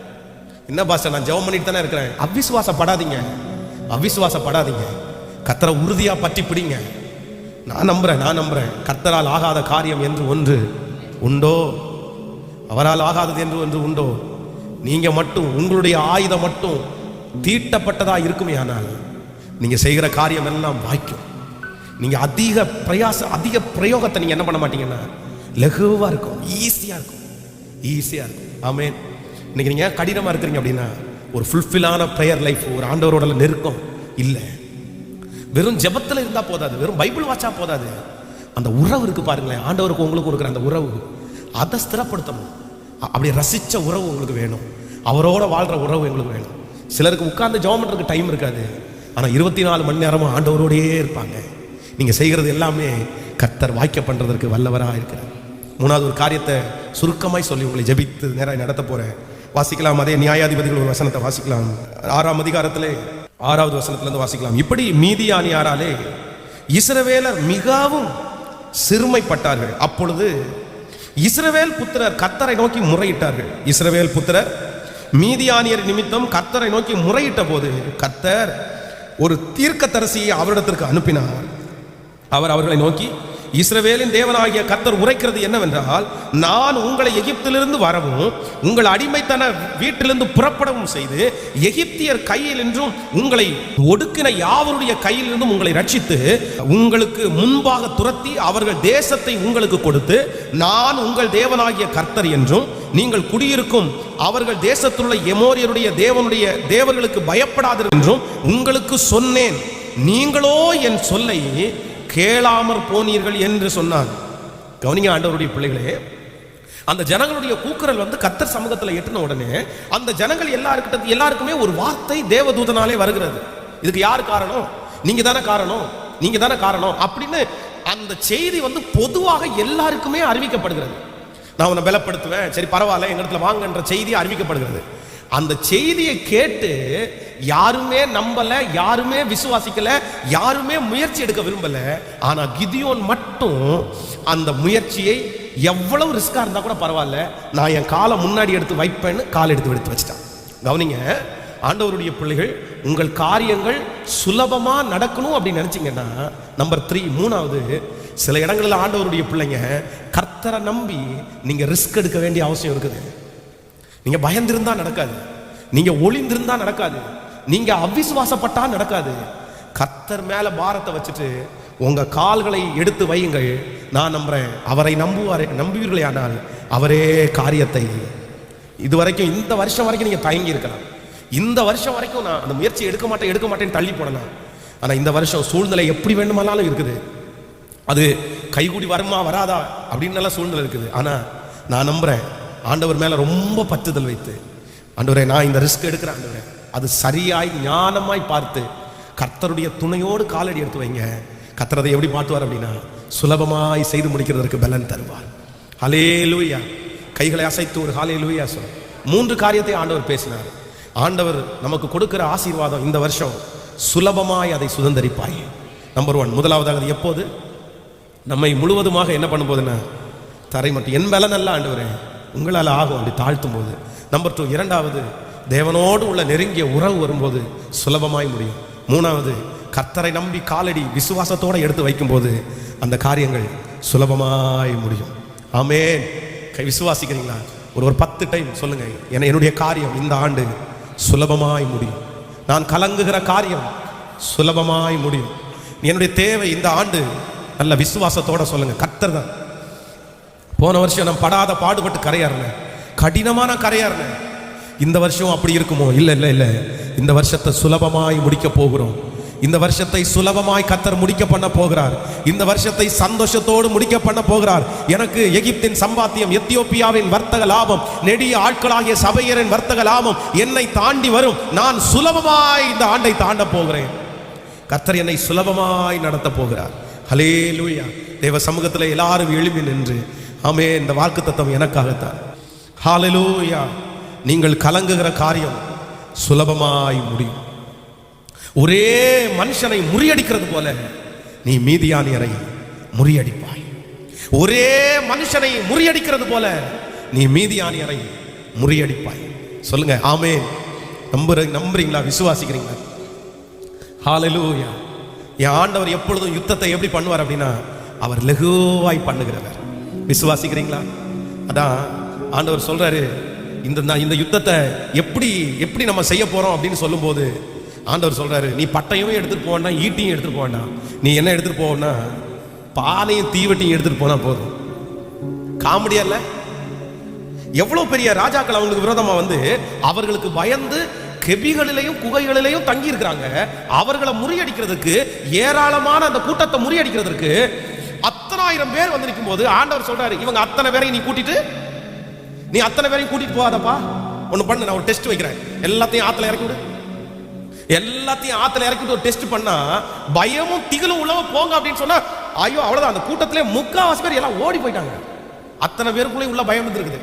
என்ன பாஸ்டர், நான் ஜெபம் பண்ணிட்டு தானே இருக்கிறேன். அவிசுவாசப்படாதீங்க, அவிசுவாசப்படாதீங்க. கர்த்தரை உறுதியா பற்றி பிடிங்க. நான் நம்புறேன் கர்த்தரால் ஆகாத காரியம் என்று ஒன்று உண்டோ, அவரால் ஆகாதது என்று ஒன்று உண்டோ. நீங்க மட்டும், உங்களுடைய ஆயுதம் மட்டும் தீட்டப்பட்டதா இருக்குமே, ஆனால் நீங்க செய்கிற காரியம் எல்லாம் வாய்க்கும். நீங்க அதிக பிரயோகத்தை நீங்க என்ன பண்ண மாட்டீங்கன்னா, லகுவா இருக்கும், ஈஸியா இருக்கும், ஈஸியா இருக்கும். ஆமென். இன்னைக்கு நீங்க கடினமா இருக்கிறீங்க அப்படின்னா, ஒரு ஃபுல்ஃபில்லான ப்ரேயர் லைஃப், ஒரு ஆண்டவரோட நெருக்கம் இல்லை. வெறும் ஜெபத்தில் இருந்தா போதாது, வெறும் பைபிள் வாட்சா போதாது. அந்த உறவு இருக்கு பாருங்களேன், ஆண்டவருக்கு உங்களுக்கு இருக்கிற அந்த உறவு, அதை ஸ்திரப்படுத்தணும். அப்படி ரசிச்ச உறவு உங்களுக்கு வேணும், அவரோட வாழ்ற உறவு எங்களுக்கு வேணும். சிலருக்கு உட்கார்ந்து ஜெபம் பண்றதுக்கு டைம் இருக்காது, ஆனா 24 மணி நேரமும் ஆண்டவரோடையே இருப்பாங்க. நீங்க செய்கிறது எல்லாமே கர்த்தர் வாய்க்க பண்றதற்கு வல்லவராக இருக்கிறார். மூணாவது ஒரு காரியத்தை சுருக்கமாய் சொல்லி உங்களை ஜெபித்து நேராக நடத்த போறேன். வாசிக்கலாம், அதே நியாயாதிபதிகள் ஒரு வசனத்தை வாசிக்கலாம். 6ஆம் அதிகாரத்திலே 6வது வசனத்திலிருந்து வாசிக்கலாம். இப்படி மீதியானியாராலே இஸ்ரவேலர் மிகவும் சிறுமைப்பட்டார்கள். அப்பொழுது இஸ்ரவேல் புத்திரர் கர்த்தரை நோக்கி முறையிட்டார்கள். இஸ்ரவேல் புத்திரர் மீதியானியர் நிமித்தம் கர்த்தரை நோக்கி முறையிட்ட போது கர்த்தர் ஒரு தீர்க்கதரிசியை அவரிடத்திற்கு அனுப்பினார். அவர் அவர்களை நோக்கி, இஸ்ரவேலின் தேவனாகிய கர்த்தர் உரைக்கிறது என்னவென்றால், நான் உங்களை எகிப்திலிருந்து வரவும் உங்கள் அடிமைத்தன வீட்டிலிருந்து புறப்படவும் செய்து எகிப்தியர் கையில் என்றும் உங்களை ஒடுக்கின யாவருடைய கையிலிருந்தும் உங்களை ரட்சித்து உங்களுக்கு முன்பாக துரத்தி அவர்கள் தேசத்தை உங்களுக்கு கொடுத்து, நான் உங்கள் தேவனாகிய கர்த்தர் என்றும் நீங்கள் குடியிருக்கும் அவர்கள் தேசத்துள்ள எமோரியருடைய தேவர்களுக்கு பயப்படாது என்றும் உங்களுக்கு சொன்னேன். நீங்களோ என் சொல்லை கேளாமற் போனீர்கள் என்று சொன்னார். கவனிங்க ஆண்டவருடைய பிள்ளைகளே, அந்த ஜனங்களுடைய கூக்குரல் கர்த்தர் சமூகத்தில் எட்டின உடனே அந்த ஜனங்கள் எல்லாருக்குமே ஒரு வார்த்தை தேவதூதனாலே வருகிறது. இதுக்கு யார் காரணம்? நீங்க தானே காரணம், நீங்க தானே காரணம் அப்படின்னு அந்த செய்தி பொதுவாக எல்லாருக்குமே அறிவிக்கப்படுகிறது. நான் உன்னை பலப்படுத்துவேன், சரி பரவாயில்ல எங்க இடத்துல வாங்கன்ற செய்தி அறிவிக்கப்படுகிறது. அந்த செய்தியை கேட்டு யாருமே நம்பல, யாருமே விசுவாசிக்கல, யாருமே முயற்சி எடுக்க விரும்பல. ஆனா கிதியோன் மட்டும் அந்த முயற்சியை எவ்வளவு ரிஸ்கா இருந்தா கூட பரவாயில்ல, நான் என் காலை முன்னாடி எடுத்து வைப்பேன்னு கால் எடுத்து வச்சிட்டான். கவனிங்க ஆண்டவருடைய பிள்ளைகள், உங்கள் காரியங்கள் சுலபமா நடக்கணும் அப்படின்னு நினைச்சீங்கன்னா, நம்பர் 3 மூணாவது, சில இடங்களில் ஆண்டவருடைய பிள்ளைங்க கர்த்தரை நம்பி நீங்க ரிஸ்க் எடுக்க வேண்டிய அவசியம் இருக்குது. நீங்க பயந்திருந்தா நடக்காது, நீங்க ஒளிந்திருந்தா நடக்காது, நீங்க அவிசுவாசப்பட்டா நடக்காது. கர்த்தர் மேல பாரத்தை வச்சுட்டு உங்க கால்களை எடுத்து வையுங்கள். நான் நம்புறேன், அவரை நம்புவீர்களே ஆனால் அவரே காரியத்தை. இதுவரைக்கும் இந்த வருஷம் வரைக்கும் நீங்க தயங்கி இருக்கலாம், இந்த வருஷம் வரைக்கும் நான் அந்த முயற்சி எடுக்க மாட்டேன்னு தள்ளி போடலாம். ஆனா இந்த வருஷம் சூழ்நிலை எப்படி வேண்டுமானாலும் இருக்குது, அது கைகூடி வருமா வராதா அப்படின்னு சூழ்நிலை இருக்குது. ஆனா நான் நம்புறேன், ஆண்டவர் மேல ரொம்ப பற்றுதல் வைத்து, ஆண்டவரே நான் இந்த ரிஸ்க் எடுக்கிறேன் ஆண்டவரே, அது சரியாய் ஞானமாய் பார்த்து கர்த்தருடைய துணையோடு காலடி எடுத்து வைங்க. கர்த்தர் அதை எப்படி மாட்டுவார் அப்படின்னா, சுலபமாய் செய்து முடிக்கிறதற்கு பலன் தருவார். ஹல்லேலூயா. கைகளை அசைத்து ஒரு ஹல்லேலூயா சொல்ல. 3 காரியத்தை ஆண்டவர் பேசினார். ஆண்டவர் நமக்கு கொடுக்கிற ஆசீர்வாதம் இந்த வருஷம் சுலபமாய் அதை சுதந்தரிப்பாய். நம்பர் 1, முதலாவதாக அது எப்போது நம்மை முழுவதுமாக என்ன பண்ணும் போதுன்னா, தரை மட்டும் என் பலன் அல்ல ஆண்டவரே, உங்களால் ஆகும் அப்படி தாழ்த்தும் போது. நம்பர் 2, இரண்டாவது தேவனோடு உள்ள நெருங்கிய உறவு வரும்போது சுலபமாய் முடியும். மூணாவது கர்த்தரை நம்பி காலடி விசுவாசத்தோடு எடுத்து வைக்கும்போது அந்த காரியங்கள் சுலபமாய் முடியும். ஆமென். விசுவாசிக்கிறீங்களா? ஒரு 10 டைம் சொல்லுங்க, என்னுடைய காரியம் இந்த ஆண்டு சுலபமாய் முடியும். நான் கலங்குகிற காரியம் சுலபமாய் முடியும். என்னுடைய தேவை இந்த ஆண்டு, நல்ல விசுவாசத்தோட சொல்லுங்க, கர்த்தர் தான். போன வருஷம் நான் படாத பாடுபட்டு கரையாறினேன், கடினமான கரையாறினேன். இந்த வருஷம் அப்படி இருக்குமோ? இல்லை, இந்த வருஷத்தை சுலபமாய் முடிக்க போகிறோம். இந்த வருஷத்தை சுலபமாய் கர்த்தர் முடிக்க பண்ண போகிறார். இந்த வருஷத்தை சந்தோஷத்தோடு முடிக்க பண்ண போகிறார். எனக்கு எகிப்தின் சம்பாத்தியம், எத்தியோப்பியாவின் வர்த்தக லாபம், நெடிய ஆட்களாகிய சபையரின் வர்த்தக லாபம் என்னை தாண்டி வரும். நான் சுலபமாய் இந்த ஆண்டை தாண்ட போகிறேன். கர்த்தர் என்னை சுலபமாய் நடத்த போகிறார். ஹல்லேலூயா. தேவ சமூகத்தில் எல்லாரும் எழுப்பி நின்று ஆமென், இந்த வாக்குத்தத்தம் எனக்காகத்தான். ஹல்லேலூயா. நீங்கள் கலங்குகிற காரியம் சுலபமாய் முடியும். ஒரே மனுஷனை முறியடிக்கிறது போல நீ மீதியானியரை முறியடிப்பாய். ஒரே மனுஷனை முறியடிக்கிறது போல நீ மீதியானியரை முறியடிப்பாய். சொல்லுங்க ஆமென். நம்புறீங்களா? விசுவாசிக்கிறீங்களா? ஹல்லேலூயா. என் ஆண்டவர் எப்பொழுதும் யுத்தத்தை எப்படி பண்ணுவார் அப்படின்னா, அவர் லகுவாய் பண்ணுகிறவர். விசுவாசிக்கிறீங்களா? அதான் ஆண்டவர் சொல்றாரு, இந்த யுத்தத்தை எப்படி நம்ம செய்ய போறோம் அப்படின்னு சொல்லும்போது ஆண்டவர் சொல்றாரு, நீ பட்டையும் எடுத்துட்டு போனா, ஈட்டியும் எடுத்துட்டு போனா, நீ என்ன எடுத்துட்டு போனா, பானையும் தீவட்டியும் எடுத்துட்டு போனா போதும். காமெடியா இல்ல? எவ்வளவு பெரிய ராஜாக்கள் அவங்களுக்கு விரோதமா அவர்களுக்கு பயந்து கெபிகளிலையும் குகைகளிலையும் தங்கி இருக்கிறாங்க. அவர்களை முறியடிக்கிறதுக்கு, ஏராளமான அந்த கூட்டத்தை முறியடிக்கிறதுக்கு 10,000 பேர் நிற்கும் போது ஆண்டவர் சொல்றாரு, இவங்க அத்தனை பேரையும் நீ அத்தனை பேரையும் கூட்டிட்டு போகாதப்பா. ஒண்ணு பண்ணு, நான் ஒரு டெஸ்ட் வைக்கிறேன், எல்லாத்தையும் ஆத்துல இறக்கி விடு. எல்லாத்தையும் ஆத்துல இறக்கிட்டு ஒரு டெஸ்ட் பண்ணா பயமும் திகிலும் உள்ளவ போங்க அப்படின்னு சொன்னா, ஐயோ அவ்வளவுதான், அந்த கூட்டத்திலே 3/4 பேர் எல்லாம் ஓடி போயிட்டாங்க. அத்தனை பேருக்குள்ளே உள்ள பயம் இருக்குது.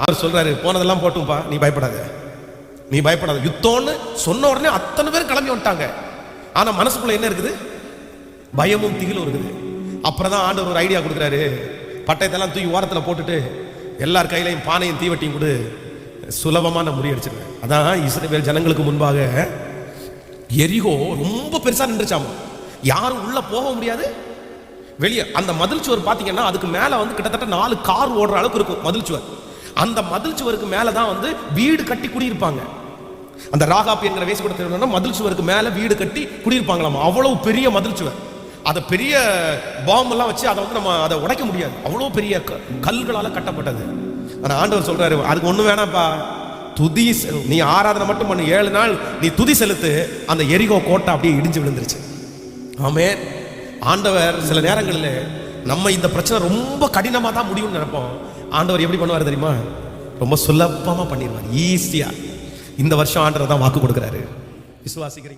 அவர் சொல்றாரு, போனதெல்லாம் போட்டும்பா, நீ பயப்படாத. யுத்தம்னு சொன்ன உடனே அத்தனை பேர் கிளம்பி வந்துட்டாங்க. ஆனா மனசுக்குள்ள என்ன இருக்குது? பயமும் திகிலும் இருக்குது. அப்புறம் தான் ஆண்டவர் ஒரு ஐடியா கொடுக்குறாரு, பட்டயத்தெல்லாம் தூக்கி ஓரத்தில் போட்டுட்டு எல்லார் கையிலையும் பானையும் தீவட்டியும் கொடு, சுலபமா நான் முறியடிச்சிருவேன். அதான் இஸ்ரவேல் ஜனங்களுக்கு முன்பாக எரிகோ ரொம்ப பெருசா நின்றுச்சாமா, யாரும் உள்ள போக முடியாது. வெளியே அந்த மதில் சுவர் பாத்தீங்கன்னா அதுக்கு மேல வந்து கிட்டத்தட்ட 4 கார் ஓடுற அளவுக்கு இருக்கும் மதில் சுவர். அந்த மதில் சுவருக்கு மேலதான் வந்து வீடு கட்டி குடியிருப்பாங்க. அந்த ராகாப் என்கிற வேசி கூட மதில் சுவருக்கு மேல வீடு கட்டி குடியிருப்பாங்களாமா. அவ்வளவு பெரிய மதில் சுவர். அதை பெரிய பாம்பு எல்லாம் வச்சு அதை வந்து நம்ம அதை உடைக்க முடியாது, அவ்வளவு பெரிய கல்களால கட்டப்பட்டது. ஆனா ஆண்டவர் சொல்றாரு, அதுக்கு ஒண்ணு வேணாப்பா, துதி, நீ ஆராதனை மட்டும் பண்ணு, 7 நாள் நீ துதி செலுத்து. அந்த எரிகோ கோட்டை அப்படியே இடிஞ்சு விழுந்துருச்சு. ஆமென். ஆண்டவர் சில நேரங்களில் நம்ம இந்த பிரச்சனை ரொம்ப கடினமா தான் முடியும்னு நினைப்போம். ஆண்டவர் எப்படி பண்ணுவார் தெரியுமா? ரொம்ப சுலபமா பண்ணிடுவார், ஈஸியா. இந்த வருஷம் ஆண்டவர் தான் வாக்கு கொடுக்குறாரு. விசுவாசிக்கிறீங்க?